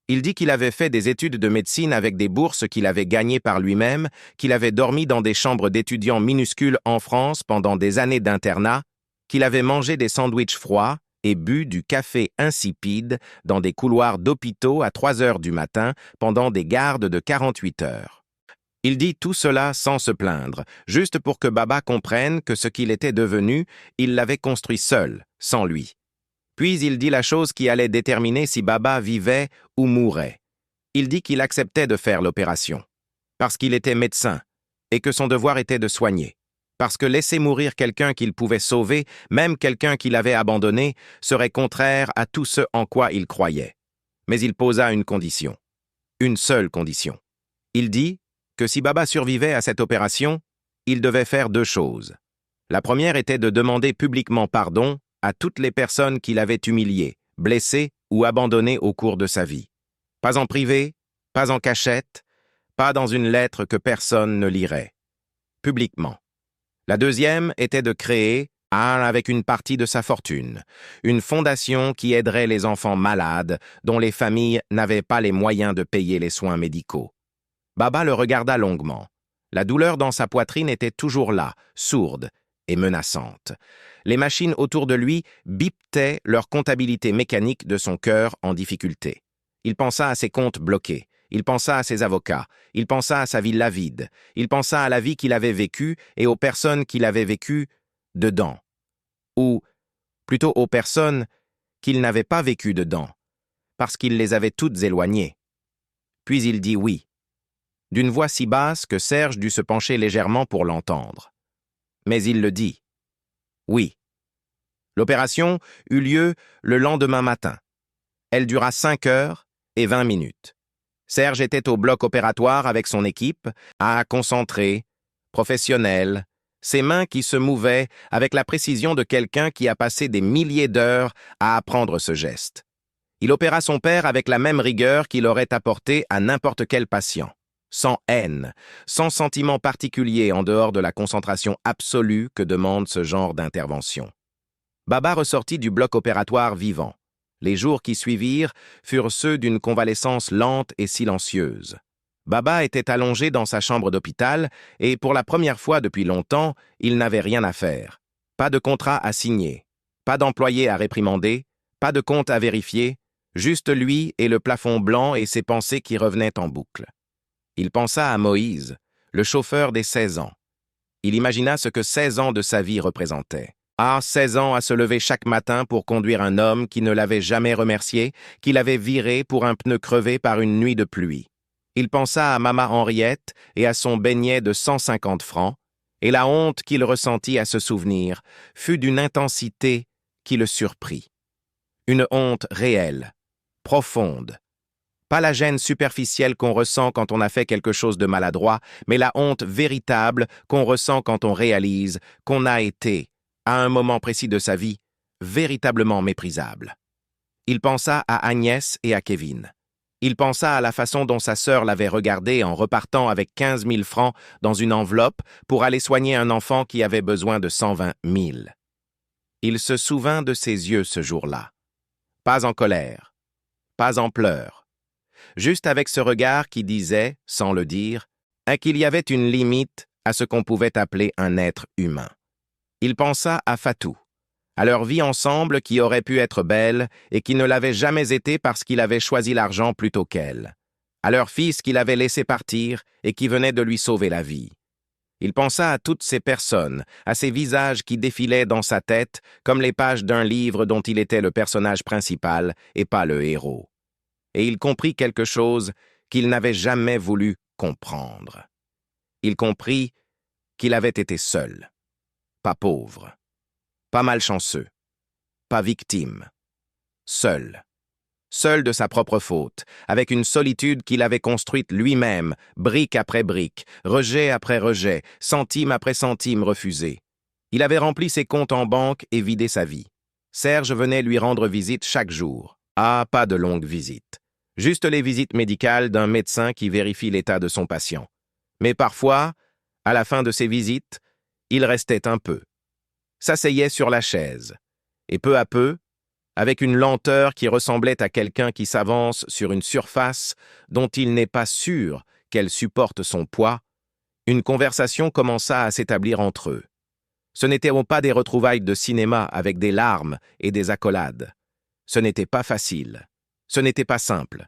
Il dit qu'il avait fait des études de médecine avec des bourses qu'il avait gagnées par lui-même, qu'il avait dormi dans des chambres d'étudiants minuscules en France pendant des années d'internat, qu'il avait mangé des sandwichs froids et bu du café insipide dans des couloirs d'hôpitaux à 3 heures du matin pendant des gardes de 48 heures. Il dit tout cela sans se plaindre, juste pour que Baba comprenne que ce qu'il était devenu, il l'avait construit seul, sans lui. Puis il dit la chose qui allait déterminer si Baba vivait ou mourait. Il dit qu'il acceptait de faire l'opération, parce qu'il était médecin, et que son devoir était de soigner, parce que laisser mourir quelqu'un qu'il pouvait sauver, même quelqu'un qu'il avait abandonné, serait contraire à tout ce en quoi il croyait. Mais il posa une condition, une seule condition. Il dit que si Baba survivait à cette opération, il devait faire 2 choses. La première était de demander publiquement pardon à toutes les personnes qu'il avait humiliées, blessées ou abandonnées au cours de sa vie. Pas en privé, pas en cachette, pas dans une lettre que personne ne lirait. Publiquement. La deuxième était de créer, avec une partie de sa fortune, une fondation qui aiderait les enfants malades dont les familles n'avaient pas les moyens de payer les soins médicaux. Baba le regarda longuement. La douleur dans sa poitrine était toujours là, sourde et menaçante. Les machines autour de lui bipetaient leur comptabilité mécanique de son cœur en difficulté. Il pensa à ses comptes bloqués. Il pensa à ses avocats. Il pensa à sa villa vide. Il pensa à la vie qu'il avait vécue et aux personnes qu'il avait vécues dedans. Ou, plutôt aux personnes qu'il n'avait pas vécues dedans, parce qu'il les avait toutes éloignées. Puis il dit oui, d'une voix si basse que Serge dut se pencher légèrement pour l'entendre. Mais il le dit. Oui. L'opération eut lieu le lendemain matin. Elle dura 5 heures et 20 minutes. Serge était au bloc opératoire avec son équipe, concentré, professionnel, ses mains qui se mouvaient avec la précision de quelqu'un qui a passé des milliers d'heures à apprendre ce geste. Il opéra son père avec la même rigueur qu'il aurait apportée à n'importe quel patient, sans haine, sans sentiment particulier en dehors de la concentration absolue que demande ce genre d'intervention. Baba ressortit du bloc opératoire vivant. Les jours qui suivirent furent ceux d'une convalescence lente et silencieuse. Baba était allongé dans sa chambre d'hôpital et, pour la première fois depuis longtemps, il n'avait rien à faire. Pas de contrat à signer, pas d'employé à réprimander, pas de compte à vérifier, juste lui et le plafond blanc et ses pensées qui revenaient en boucle. Il pensa à Moïse, le chauffeur des 16 ans. Il imagina ce que 16 ans de sa vie représentaient. 16 ans à se lever chaque matin pour conduire un homme qui ne l'avait jamais remercié, qui l'avait viré pour un pneu crevé par une nuit de pluie. Il pensa à Mama Henriette et à son beignet de 150 francs, et la honte qu'il ressentit à se souvenir fut d'une intensité qui le surprit. Une honte réelle, profonde. Pas la gêne superficielle qu'on ressent quand on a fait quelque chose de maladroit, mais la honte véritable qu'on ressent quand on réalise qu'on a été, à un moment précis de sa vie, véritablement méprisable. Il pensa à Agnès et à Kevin. Il pensa à la façon dont sa sœur l'avait regardé en repartant avec 15 000 francs dans une enveloppe pour aller soigner un enfant qui avait besoin de 120 000. Il se souvint de ses yeux ce jour-là. Pas en colère, pas en pleurs, juste avec ce regard qui disait, sans le dire, qu'il y avait une limite à ce qu'on pouvait appeler un être humain. Il pensa à Fatou, à leur vie ensemble qui aurait pu être belle et qui ne l'avait jamais été parce qu'il avait choisi l'argent plutôt qu'elle, à leur fils qu'il avait laissé partir et qui venait de lui sauver la vie. Il pensa à toutes ces personnes, à ces visages qui défilaient dans sa tête comme les pages d'un livre dont il était le personnage principal et pas le héros. Et il comprit quelque chose qu'il n'avait jamais voulu comprendre. Il comprit qu'il avait été seul, pas pauvre, pas malchanceux, pas victime, seul. Seul de sa propre faute, avec une solitude qu'il avait construite lui-même, brique après brique, rejet après rejet, centime après centime refusé. Il avait rempli ses comptes en banque et vidé sa vie. Serge venait lui rendre visite chaque jour. Ah, pas de longues visites. Juste les visites médicales d'un médecin qui vérifie l'état de son patient. Mais parfois, à la fin de ces visites, il restait un peu. S'asseyait sur la chaise. Et peu à peu, avec une lenteur qui ressemblait à quelqu'un qui s'avance sur une surface dont il n'est pas sûr qu'elle supporte son poids, une conversation commença à s'établir entre eux. Ce n'étaient pas des retrouvailles de cinéma avec des larmes et des accolades. Ce n'était pas facile. Ce n'était pas simple.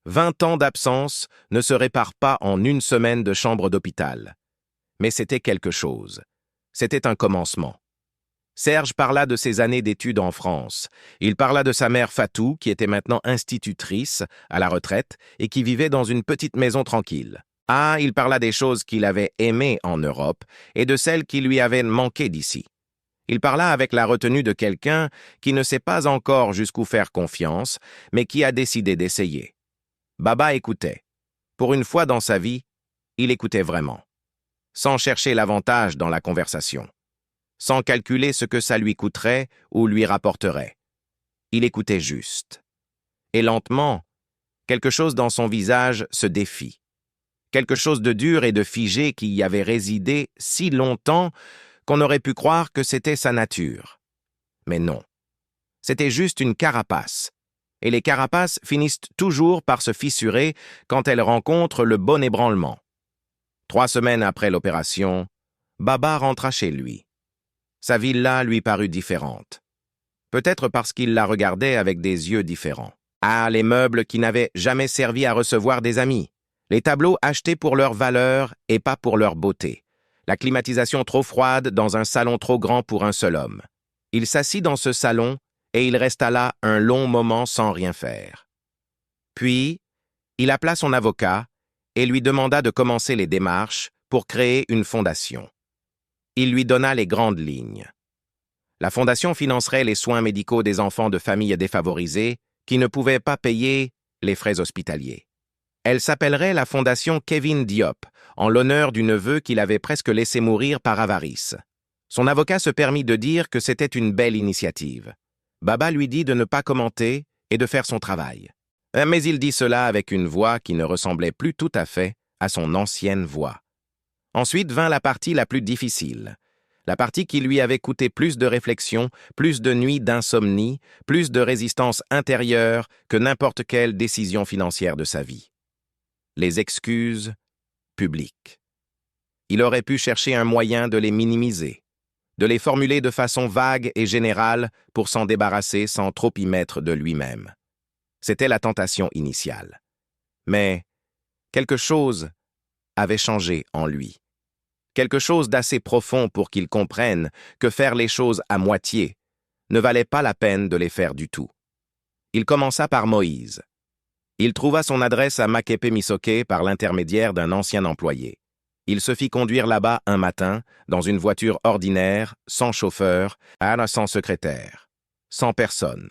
20 ans d'absence ne se réparent pas en une semaine de chambre d'hôpital. Mais c'était quelque chose. C'était un commencement. Serge parla de ses années d'études en France. Il parla de sa mère Fatou, qui était maintenant institutrice, à la retraite, et qui vivait dans une petite maison tranquille. Ah, il parla des choses qu'il avait aimées en Europe et de celles qui lui avaient manqué d'ici. Il parla avec la retenue de quelqu'un qui ne sait pas encore jusqu'où faire confiance, mais qui a décidé d'essayer. Baba écoutait. Pour une fois dans sa vie, il écoutait vraiment. Sans chercher l'avantage dans la conversation. Sans calculer ce que ça lui coûterait ou lui rapporterait. Il écoutait juste. Et lentement, quelque chose dans son visage se défit. Quelque chose de dur et de figé qui y avait résidé si longtemps qu'on aurait pu croire que c'était sa nature. Mais non. C'était juste une carapace. Et les carapaces finissent toujours par se fissurer quand elles rencontrent le bon ébranlement. 3 semaines après l'opération, Baba rentra chez lui. Sa villa lui parut différente. Peut-être parce qu'il la regardait avec des yeux différents. Ah, les meubles qui n'avaient jamais servi à recevoir des amis. Les tableaux achetés pour leur valeur et pas pour leur beauté. La climatisation trop froide dans un salon trop grand pour un seul homme. Il s'assit dans ce salon et il resta là un long moment sans rien faire. Puis, il appela son avocat et lui demanda de commencer les démarches pour créer une fondation. Il lui donna les grandes lignes. La fondation financerait les soins médicaux des enfants de familles défavorisées qui ne pouvaient pas payer les frais hospitaliers. Elle s'appellerait la fondation Kevin Diop, en l'honneur du neveu qu'il avait presque laissé mourir par avarice. Son avocat se permit de dire que c'était une belle initiative. Baba lui dit de ne pas commenter et de faire son travail. Mais il dit cela avec une voix qui ne ressemblait plus tout à fait à son ancienne voix. Ensuite vint la partie la plus difficile, la partie qui lui avait coûté plus de réflexion, plus de nuits d'insomnie, plus de résistance intérieure que n'importe quelle décision financière de sa vie. Les excuses publiques. Il aurait pu chercher un moyen de les minimiser, de les formuler de façon vague et générale pour s'en débarrasser sans trop y mettre de lui-même. C'était la tentation initiale. Mais quelque chose avait changé en lui. Quelque chose d'assez profond pour qu'il comprenne que faire les choses à moitié ne valait pas la peine de les faire du tout. Il commença par Moïse. Il trouva son adresse à Makepe-Misoke par l'intermédiaire d'un ancien employé. Il se fit conduire là-bas un matin, dans une voiture ordinaire, sans chauffeur, sans secrétaire, sans personne.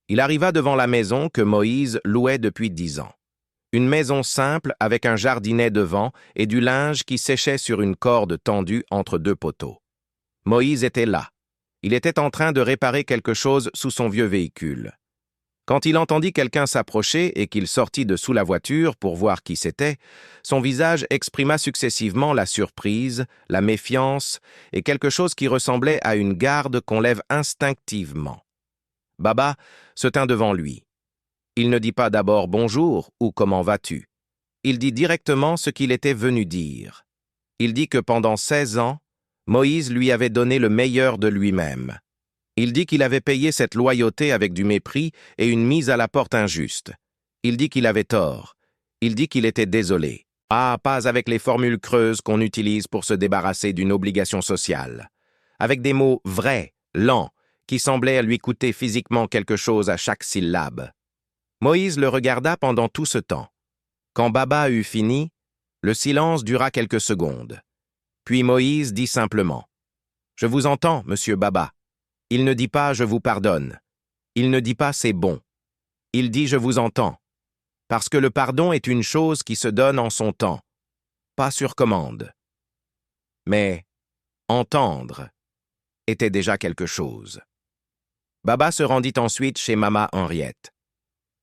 Il arriva devant la maison que Moïse louait depuis 10 ans. Une maison simple avec un jardinet devant et du linge qui séchait sur une corde tendue entre 2 poteaux. Moïse était là. Il était en train de réparer quelque chose sous son vieux véhicule. Quand il entendit quelqu'un s'approcher et qu'il sortit de sous la voiture pour voir qui c'était, son visage exprima successivement la surprise, la méfiance et quelque chose qui ressemblait à une garde qu'on lève instinctivement. Baba se tint devant lui. Il ne dit pas d'abord « bonjour » ou « comment vas-tu ». Il dit directement ce qu'il était venu dire. Il dit que pendant 16 ans, Moïse lui avait donné le meilleur de lui-même. Il dit qu'il avait payé cette loyauté avec du mépris et une mise à la porte injuste. Il dit qu'il avait tort. Il dit qu'il était désolé. Ah, pas avec les formules creuses qu'on utilise pour se débarrasser d'une obligation sociale. Avec des mots vrais, lents, qui semblaient lui coûter physiquement quelque chose à chaque syllabe. Moïse le regarda pendant tout ce temps. Quand Baba eut fini, le silence dura quelques secondes. Puis Moïse dit simplement « Je vous entends, monsieur Baba ». Il ne dit pas « je vous pardonne ». Il ne dit pas « c'est bon ». Il dit « je vous entends ». Parce que le pardon est une chose qui se donne en son temps, pas sur commande. Mais entendre était déjà quelque chose. Baba se rendit ensuite chez Mama Henriette.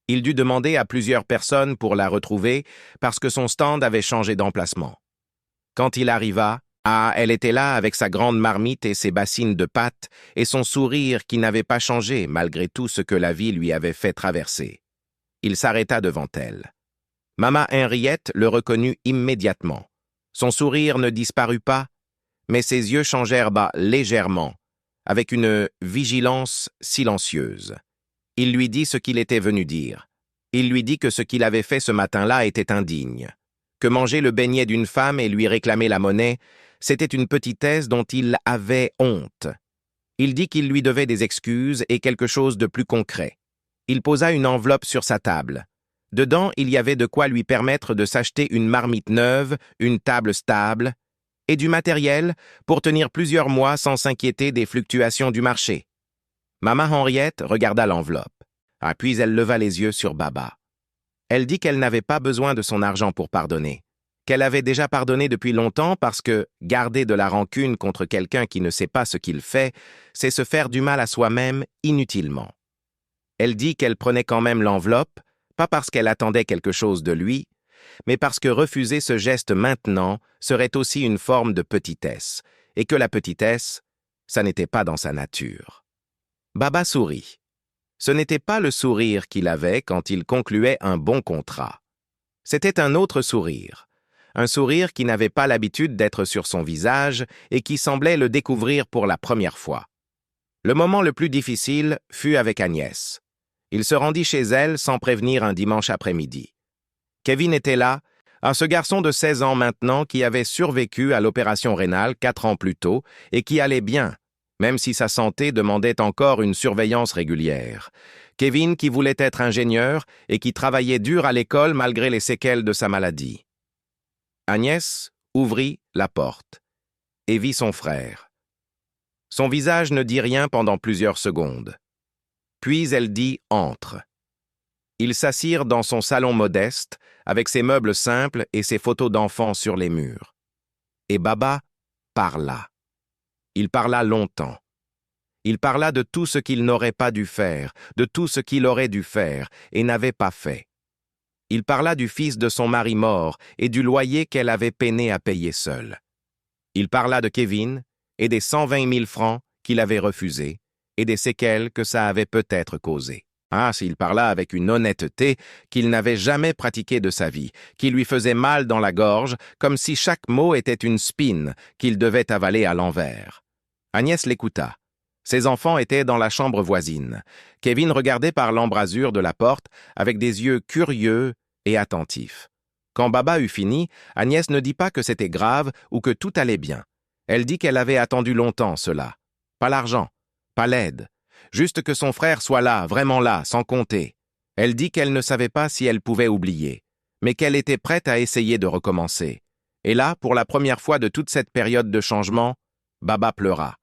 Il dut demander à plusieurs personnes pour la retrouver parce que son stand avait changé d'emplacement. Quand il arriva, elle était là avec sa grande marmite et ses bassines de pâtes et son sourire qui n'avait pas changé malgré tout ce que la vie lui avait fait traverser. Il s'arrêta devant elle. Mama Henriette le reconnut immédiatement. Son sourire ne disparut pas, mais ses yeux changèrent légèrement, avec une vigilance silencieuse. Il lui dit ce qu'il était venu dire. Il lui dit que ce qu'il avait fait ce matin-là était indigne, que manger le beignet d'une femme et lui réclamer la monnaie, c'était une petitesse dont il avait honte. Il dit qu'il lui devait des excuses et quelque chose de plus concret. Il posa une enveloppe sur sa table. Dedans, il y avait de quoi lui permettre de s'acheter une marmite neuve, une table stable et du matériel pour tenir plusieurs mois sans s'inquiéter des fluctuations du marché. Mama Henriette regarda l'enveloppe. Puis elle leva les yeux sur Baba. Elle dit qu'elle n'avait pas besoin de son argent pour pardonner, qu'elle avait déjà pardonné depuis longtemps parce que garder de la rancune contre quelqu'un qui ne sait pas ce qu'il fait, c'est se faire du mal à soi-même inutilement. Elle dit qu'elle prenait quand même l'enveloppe, pas parce qu'elle attendait quelque chose de lui, mais parce que refuser ce geste maintenant serait aussi une forme de petitesse, et que la petitesse, ça n'était pas dans sa nature. Baba sourit. Ce n'était pas le sourire qu'il avait quand il concluait un bon contrat. C'était un autre sourire. Un sourire qui n'avait pas l'habitude d'être sur son visage et qui semblait le découvrir pour la première fois. Le moment le plus difficile fut avec Agnès. Il se rendit chez elle sans prévenir un dimanche après-midi. Kevin était là, ce garçon de 16 ans maintenant qui avait survécu à l'opération rénale 4 ans plus tôt et qui allait bien, même si sa santé demandait encore une surveillance régulière. Kevin qui voulait être ingénieur et qui travaillait dur à l'école malgré les séquelles de sa maladie. Agnès ouvrit la porte et vit son frère. Son visage ne dit rien pendant plusieurs secondes. Puis elle dit « entre ». Ils s'assirent dans son salon modeste, avec ses meubles simples et ses photos d'enfants sur les murs. Et Baba parla. Il parla longtemps. Il parla de tout ce qu'il n'aurait pas dû faire, de tout ce qu'il aurait dû faire et n'avait pas fait. Il parla du fils de son mari mort et du loyer qu'elle avait peiné à payer seule. Il parla de Kevin et des 120 000 francs qu'il avait refusés et des séquelles que ça avait peut-être causées. S'il parla avec une honnêteté qu'il n'avait jamais pratiquée de sa vie, qui lui faisait mal dans la gorge, comme si chaque mot était une spine qu'il devait avaler à l'envers. Agnès l'écouta. Ses enfants étaient dans la chambre voisine. Kevin regardait par l'embrasure de la porte avec des yeux curieux et attentifs. Quand Baba eut fini, Agnès ne dit pas que c'était grave ou que tout allait bien. Elle dit qu'elle avait attendu longtemps cela. Pas l'argent, pas l'aide. Juste que son frère soit là, vraiment là, sans compter. Elle dit qu'elle ne savait pas si elle pouvait oublier, mais qu'elle était prête à essayer de recommencer. Et là, pour la première fois de toute cette période de changement, Baba pleura.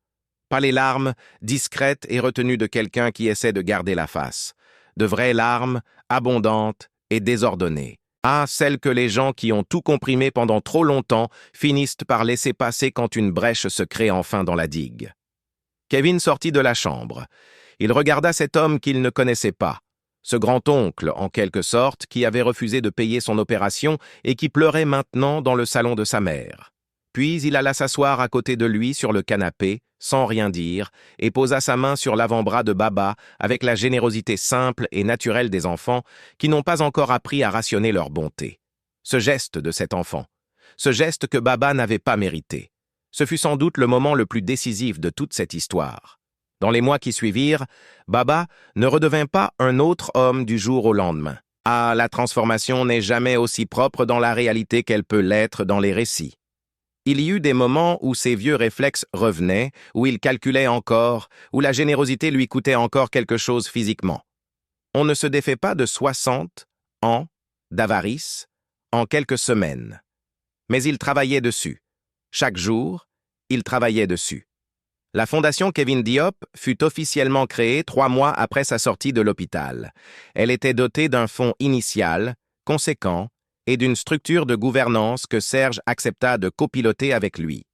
Pas les larmes, discrètes et retenues de quelqu'un qui essaie de garder la face. De vraies larmes, abondantes et désordonnées. Celles que les gens qui ont tout comprimé pendant trop longtemps finissent par laisser passer quand une brèche se crée enfin dans la digue. Kevin sortit de la chambre. Il regarda cet homme qu'il ne connaissait pas. Ce grand-oncle, en quelque sorte, qui avait refusé de payer son opération et qui pleurait maintenant dans le salon de sa mère. Puis il alla s'asseoir à côté de lui sur le canapé, sans rien dire, et posa sa main sur l'avant-bras de Baba avec la générosité simple et naturelle des enfants qui n'ont pas encore appris à rationner leur bonté. Ce geste de cet enfant, ce geste que Baba n'avait pas mérité, ce fut sans doute le moment le plus décisif de toute cette histoire. Dans les mois qui suivirent, Baba ne redevint pas un autre homme du jour au lendemain. Ah, la transformation n'est jamais aussi propre dans la réalité qu'elle peut l'être dans les récits. Il y eut des moments où ses vieux réflexes revenaient, où il calculait encore, où la générosité lui coûtait encore quelque chose physiquement. On ne se défait pas de 60 ans d'avarice en quelques semaines. Mais il travaillait dessus. Chaque jour, il travaillait dessus. La fondation Kevin Diop fut officiellement créée 3 mois après sa sortie de l'hôpital. Elle était dotée d'un fonds initial, conséquent, et d'une structure de gouvernance que Serge accepta de copiloter avec lui.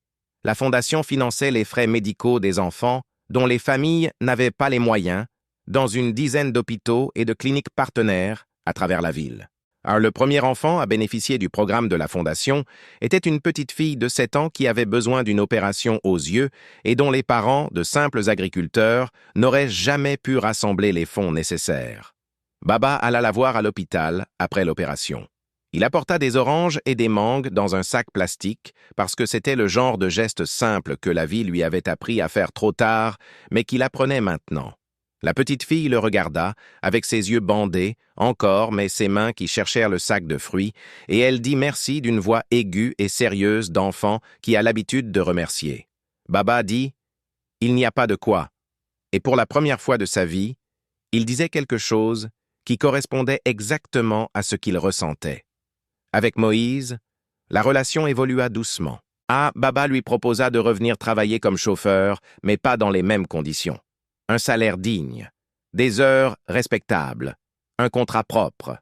La fondation finançait les frais médicaux des enfants dont les familles n'avaient pas les moyens, dans une dizaine d'hôpitaux et de cliniques partenaires à travers la ville. Alors, le premier enfant à bénéficier du programme de la Fondation était une petite fille de 7 ans qui avait besoin d'une opération aux yeux et dont les parents, de simples agriculteurs, n'auraient jamais pu rassembler les fonds nécessaires. Baba alla la voir à l'hôpital après l'opération. Il apporta des oranges et des mangues dans un sac plastique parce que c'était le genre de geste simple que la vie lui avait appris à faire trop tard, mais qu'il apprenait maintenant. La petite fille le regarda, avec ses yeux bandés, encore, mais ses mains qui cherchèrent le sac de fruits, et elle dit merci d'une voix aiguë et sérieuse d'enfant qui a l'habitude de remercier. Baba dit « Il n'y a pas de quoi ». Et pour la première fois de sa vie, il disait quelque chose qui correspondait exactement à ce qu'il ressentait. Avec Moïse, la relation évolua doucement. Baba lui proposa de revenir travailler comme chauffeur, mais pas dans les mêmes conditions. Un salaire digne, des heures respectables, un contrat propre.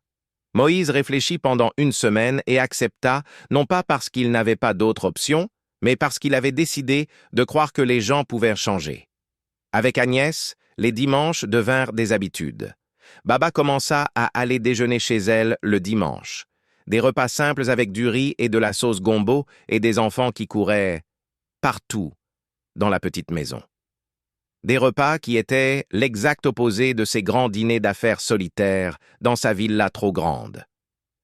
Moïse réfléchit pendant 1 semaine et accepta, non pas parce qu'il n'avait pas d'autre option, mais parce qu'il avait décidé de croire que les gens pouvaient changer. Avec Agnès, les dimanches devinrent des habitudes. Baba commença à aller déjeuner chez elle le dimanche. Des repas simples avec du riz et de la sauce gombo et des enfants qui couraient partout dans la petite maison. Des repas qui étaient l'exact opposé de ces grands dîners d'affaires solitaires dans sa villa trop grande.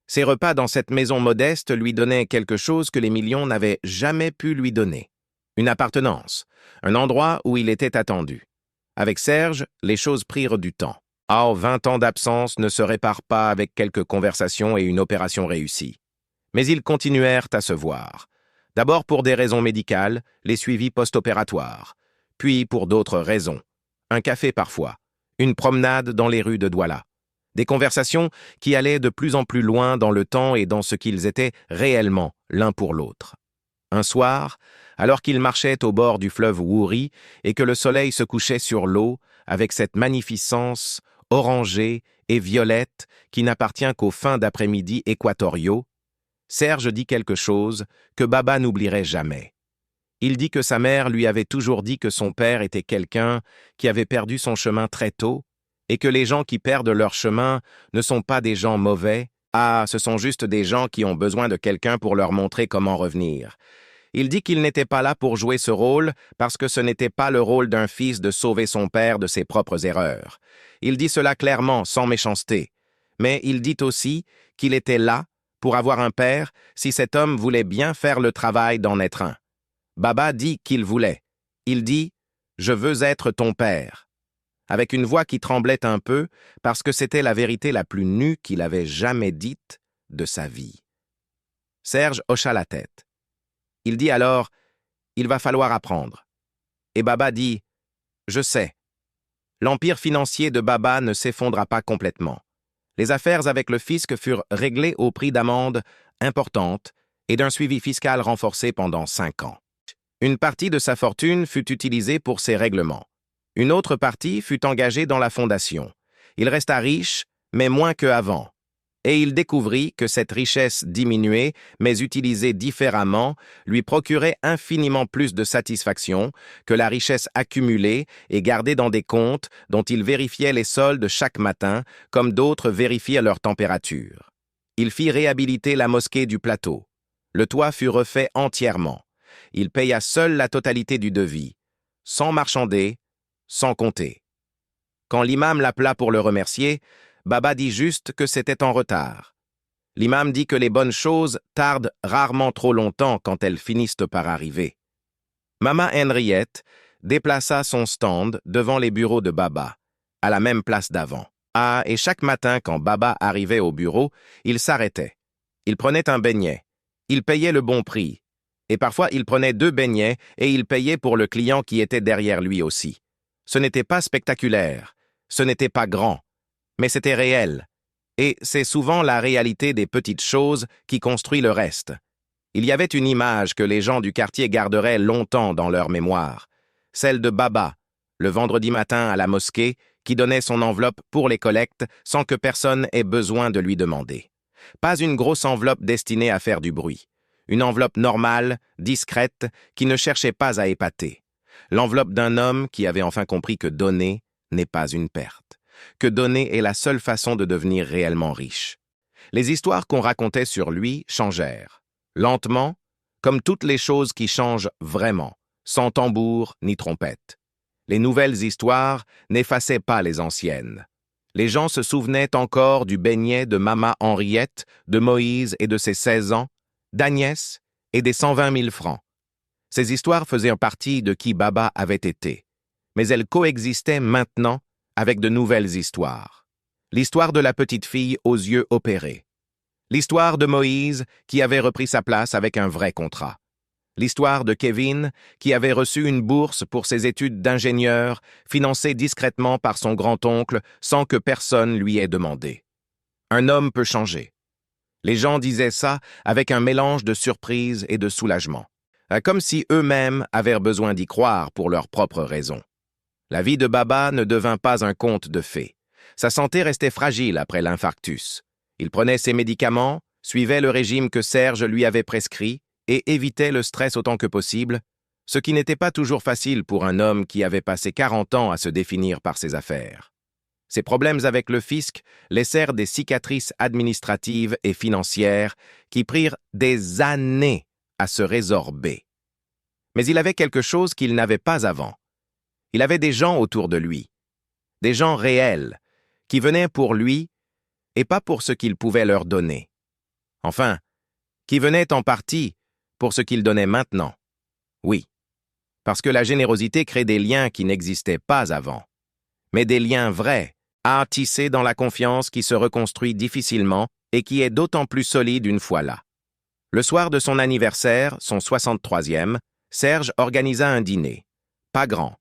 Ces repas dans cette maison modeste lui donnaient quelque chose que les millions n'avaient jamais pu lui donner. Une appartenance, un endroit où il était attendu. Avec Serge, les choses prirent du temps. 20 ans d'absence ne se réparent pas avec quelques conversations et une opération réussie. Mais ils continuèrent à se voir. D'abord pour des raisons médicales, les suivis post-opératoires. Puis pour d'autres raisons. Un café parfois, une promenade dans les rues de Douala. Des conversations qui allaient de plus en plus loin dans le temps et dans ce qu'ils étaient réellement l'un pour l'autre. Un soir, alors qu'ils marchaient au bord du fleuve Wouri et que le soleil se couchait sur l'eau avec cette magnificence orangée et violette qui n'appartient qu'aux fins d'après-midi équatoriaux, Serge dit quelque chose que Baba n'oublierait jamais. Il dit que sa mère lui avait toujours dit que son père était quelqu'un qui avait perdu son chemin très tôt et que les gens qui perdent leur chemin ne sont pas des gens mauvais. Ce sont juste des gens qui ont besoin de quelqu'un pour leur montrer comment revenir. Il dit qu'il n'était pas là pour jouer ce rôle parce que ce n'était pas le rôle d'un fils de sauver son père de ses propres erreurs. Il dit cela clairement, sans méchanceté. Mais il dit aussi qu'il était là pour avoir un père si cet homme voulait bien faire le travail d'en être un. Baba dit qu'il voulait. Il dit « Je veux être ton père », avec une voix qui tremblait un peu parce que c'était la vérité la plus nue qu'il avait jamais dite de sa vie. Serge hocha la tête. Il dit alors « Il va falloir apprendre ». Et Baba dit « Je sais ». L'empire financier de Baba ne s'effondra pas complètement. Les affaires avec le fisc furent réglées au prix d'amendes importantes et d'un suivi fiscal renforcé pendant 5 ans. Une partie de sa fortune fut utilisée pour ces règlements. Une autre partie fut engagée dans la fondation. Il resta riche, mais moins qu'avant. Et il découvrit que cette richesse diminuée, mais utilisée différemment, lui procurait infiniment plus de satisfaction que la richesse accumulée et gardée dans des comptes dont il vérifiait les soldes chaque matin, comme d'autres vérifiaient leur température. Il fit réhabiliter la mosquée du plateau. Le toit fut refait entièrement. Il paya seul la totalité du devis, sans marchander, sans compter. Quand l'imam l'appela pour le remercier, Baba dit juste que c'était en retard. L'imam dit que les bonnes choses tardent rarement trop longtemps quand elles finissent par arriver. Mama Henriette déplaça son stand devant les bureaux de Baba, à la même place d'avant. Et chaque matin, quand Baba arrivait au bureau, il s'arrêtait. Il prenait un beignet. Il payait le bon prix. Et parfois, il prenait 2 beignets et il payait pour le client qui était derrière lui aussi. Ce n'était pas spectaculaire. Ce n'était pas grand. Mais c'était réel. Et c'est souvent la réalité des petites choses qui construit le reste. Il y avait une image que les gens du quartier garderaient longtemps dans leur mémoire. Celle de Baba, le vendredi matin à la mosquée, qui donnait son enveloppe pour les collectes sans que personne ait besoin de lui demander. Pas une grosse enveloppe destinée à faire du bruit. Une enveloppe normale, discrète, qui ne cherchait pas à épater. L'enveloppe d'un homme qui avait enfin compris que donner n'est pas une perte. Que donner est la seule façon de devenir réellement riche. Les histoires qu'on racontait sur lui changèrent. Lentement, comme toutes les choses qui changent vraiment, sans tambour ni trompette. Les nouvelles histoires n'effaçaient pas les anciennes. Les gens se souvenaient encore du beignet de Mama Henriette, de Moïse et de ses 16 ans, d'Agnès et des 120 000 francs. Ces histoires faisaient partie de qui Baba avait été. Mais elles coexistaient maintenant avec de nouvelles histoires. L'histoire de la petite fille aux yeux opérés. L'histoire de Moïse qui avait repris sa place avec un vrai contrat. L'histoire de Kevin qui avait reçu une bourse pour ses études d'ingénieur, financée discrètement par son grand-oncle sans que personne lui ait demandé. Un homme peut changer. Les gens disaient ça avec un mélange de surprise et de soulagement, comme si eux-mêmes avaient besoin d'y croire pour leurs propres raisons. La vie de Baba ne devint pas un conte de fées. Sa santé restait fragile après l'infarctus. Il prenait ses médicaments, suivait le régime que Serge lui avait prescrit et évitait le stress autant que possible, ce qui n'était pas toujours facile pour un homme qui avait passé 40 ans à se définir par ses affaires. Ses problèmes avec le fisc laissèrent des cicatrices administratives et financières qui prirent des années à se résorber. Mais il avait quelque chose qu'il n'avait pas avant. Il avait des gens autour de lui, des gens réels, qui venaient pour lui et pas pour ce qu'il pouvait leur donner. Enfin, qui venaient en partie pour ce qu'il donnait maintenant. Oui, parce que la générosité crée des liens qui n'existaient pas avant, mais des liens vrais, à tisser dans la confiance qui se reconstruit difficilement et qui est d'autant plus solide une fois là. Le soir de son anniversaire, son 63e, Serge organisa un dîner. Pas grand.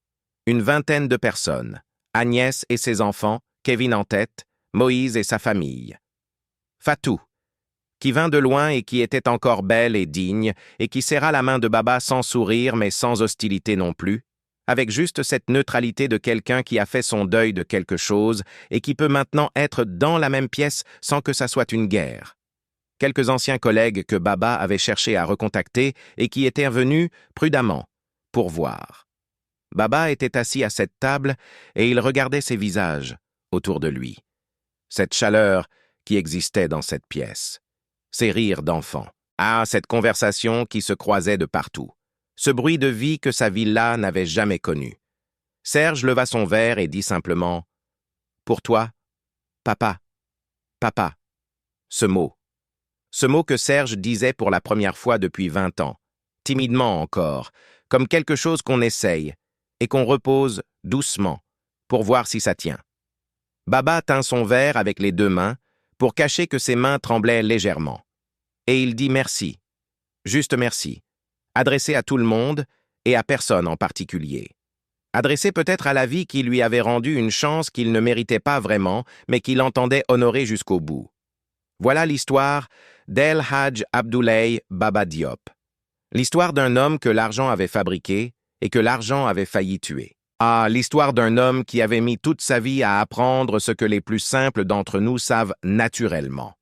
Une vingtaine de personnes. Agnès et ses enfants, Kevin en tête, Moïse et sa famille. Fatou, qui vint de loin et qui était encore belle et digne, et qui serra la main de Baba sans sourire mais sans hostilité non plus, avec juste cette neutralité de quelqu'un qui a fait son deuil de quelque chose et qui peut maintenant être dans la même pièce sans que ça soit une guerre. Quelques anciens collègues que Baba avait cherché à recontacter et qui étaient venus prudemment, pour voir. Baba était assis à cette table et il regardait ces visages autour de lui. Cette chaleur qui existait dans cette pièce. Ces rires d'enfants. Cette conversation qui se croisait de partout. Ce bruit de vie que sa villa n'avait jamais connu. Serge leva son verre et dit simplement « Pour toi, papa, papa ». Ce mot que Serge disait pour la première fois depuis 20 ans, timidement encore, comme quelque chose qu'on essaye et qu'on repose doucement pour voir si ça tient. Baba tint son verre avec les 2 mains pour cacher que ses mains tremblaient légèrement. Et il dit merci, juste merci, adressé à tout le monde et à personne en particulier. Adressé peut-être à la vie qui lui avait rendu une chance qu'il ne méritait pas vraiment, mais qu'il entendait honorer jusqu'au bout. Voilà l'histoire d'El Hadj Abdoulaye Baba Diop. L'histoire d'un homme que l'argent avait fabriqué et que l'argent avait failli tuer. L'histoire d'un homme qui avait mis toute sa vie à apprendre ce que les plus simples d'entre nous savent naturellement.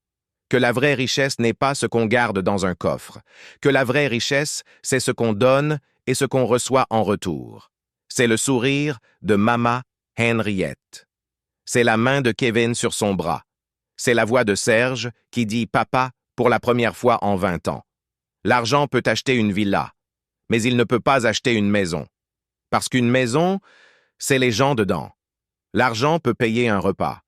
que la vraie richesse n'est pas ce qu'on garde dans un coffre, que la vraie richesse, c'est ce qu'on donne et ce qu'on reçoit en retour. C'est le sourire de Mama Henriette. C'est la main de Kevin sur son bras. C'est la voix de Serge qui dit « Papa » pour la première fois en 20 ans. L'argent peut acheter une villa, mais il ne peut pas acheter une maison. Parce qu'une maison, c'est les gens dedans. L'argent peut payer un repas.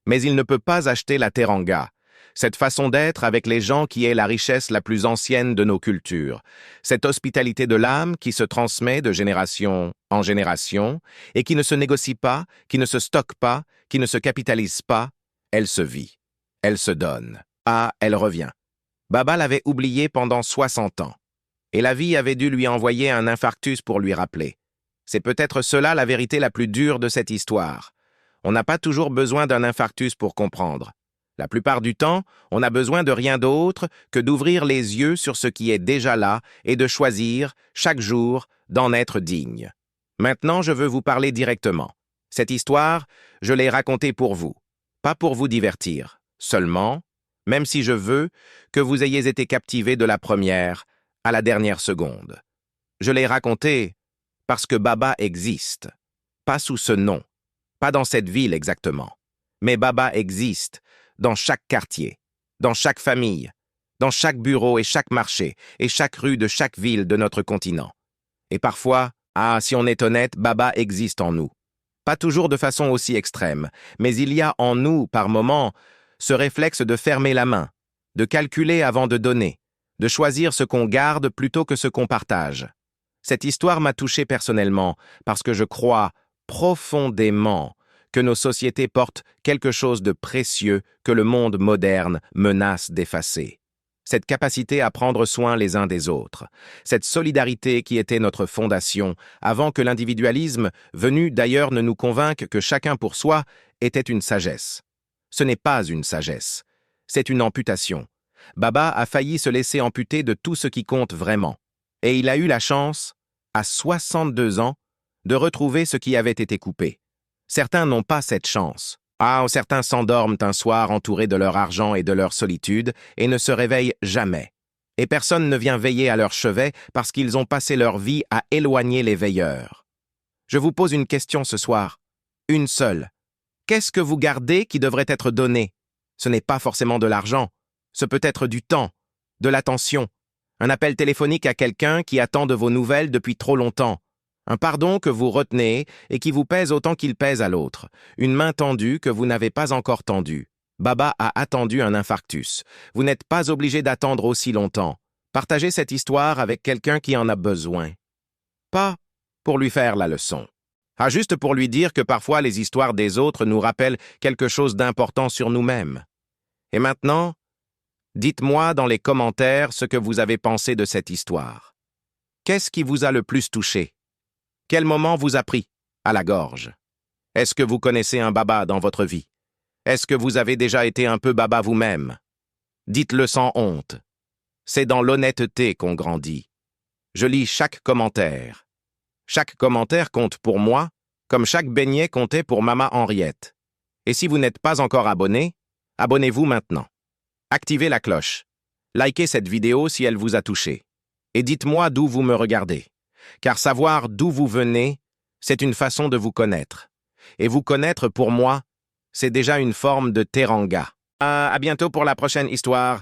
Mais il ne peut pas acheter la teranga, cette façon d'être avec les gens qui est la richesse la plus ancienne de nos cultures, cette hospitalité de l'âme qui se transmet de génération en génération et qui ne se négocie pas, qui ne se stocke pas, qui ne se capitalise pas, elle se vit, elle se donne. Ah, elle revient. Baba l'avait oublié pendant 60 ans, et la vie avait dû lui envoyer un infarctus pour lui rappeler. C'est peut-être cela la vérité la plus dure de cette histoire. On n'a pas toujours besoin d'un infarctus pour comprendre. La plupart du temps, on n'a besoin de rien d'autre que d'ouvrir les yeux sur ce qui est déjà là et de choisir, chaque jour, d'en être digne. Maintenant, je veux vous parler directement. Cette histoire, je l'ai racontée pour vous, pas pour vous divertir, seulement, même si je veux, que vous ayez été captivés de la première à la dernière seconde. Je l'ai racontée parce que Baba existe, pas sous ce nom, pas dans cette ville exactement, mais Baba existe dans chaque quartier, dans chaque famille, dans chaque bureau et chaque marché, et chaque rue de chaque ville de notre continent. Et parfois, si on est honnête, Baba existe en nous. Pas toujours de façon aussi extrême, mais il y a en nous, par moments, ce réflexe de fermer la main, de calculer avant de donner, de choisir ce qu'on garde plutôt que ce qu'on partage. Cette histoire m'a touché personnellement, parce que je crois profondément que nos sociétés portent quelque chose de précieux que le monde moderne menace d'effacer. Cette capacité à prendre soin les uns des autres, cette solidarité qui était notre fondation, avant que l'individualisme, venu d'ailleurs ne nous convainque que chacun pour soi, était une sagesse. Ce n'est pas une sagesse, c'est une amputation. Baba a failli se laisser amputer de tout ce qui compte vraiment. Et il a eu la chance, à 62 ans, de retrouver ce qui avait été coupé. Certains n'ont pas cette chance. Certains s'endorment un soir entourés de leur argent et de leur solitude et ne se réveillent jamais. Et personne ne vient veiller à leur chevet parce qu'ils ont passé leur vie à éloigner les veilleurs. Je vous pose une question ce soir. Une seule. Qu'est-ce que vous gardez qui devrait être donné? Ce n'est pas forcément de l'argent. Ce peut être du temps, de l'attention, un appel téléphonique à quelqu'un qui attend de vos nouvelles depuis trop longtemps. Un pardon que vous retenez et qui vous pèse autant qu'il pèse à l'autre. Une main tendue que vous n'avez pas encore tendue. Baba a attendu un infarctus. Vous n'êtes pas obligé d'attendre aussi longtemps. Partagez cette histoire avec quelqu'un qui en a besoin. Pas pour lui faire la leçon. Juste pour lui dire que parfois les histoires des autres nous rappellent quelque chose d'important sur nous-mêmes. Et maintenant, dites-moi dans les commentaires ce que vous avez pensé de cette histoire. Qu'est-ce qui vous a le plus touché? Quel moment vous a pris à la gorge? Est-ce que vous connaissez un baba dans votre vie? Est-ce que vous avez déjà été un peu baba vous-même? Dites-le sans honte. C'est dans l'honnêteté qu'on grandit. Je lis chaque commentaire. Chaque commentaire compte pour moi, comme chaque beignet comptait pour Mama Henriette. Et si vous n'êtes pas encore abonné, abonnez-vous maintenant. Activez la cloche. Likez cette vidéo si elle vous a touché. Et dites-moi d'où vous me regardez. Car savoir d'où vous venez, c'est une façon de vous connaître. Et vous connaître, pour moi, c'est déjà une forme de teranga. À bientôt pour la prochaine histoire.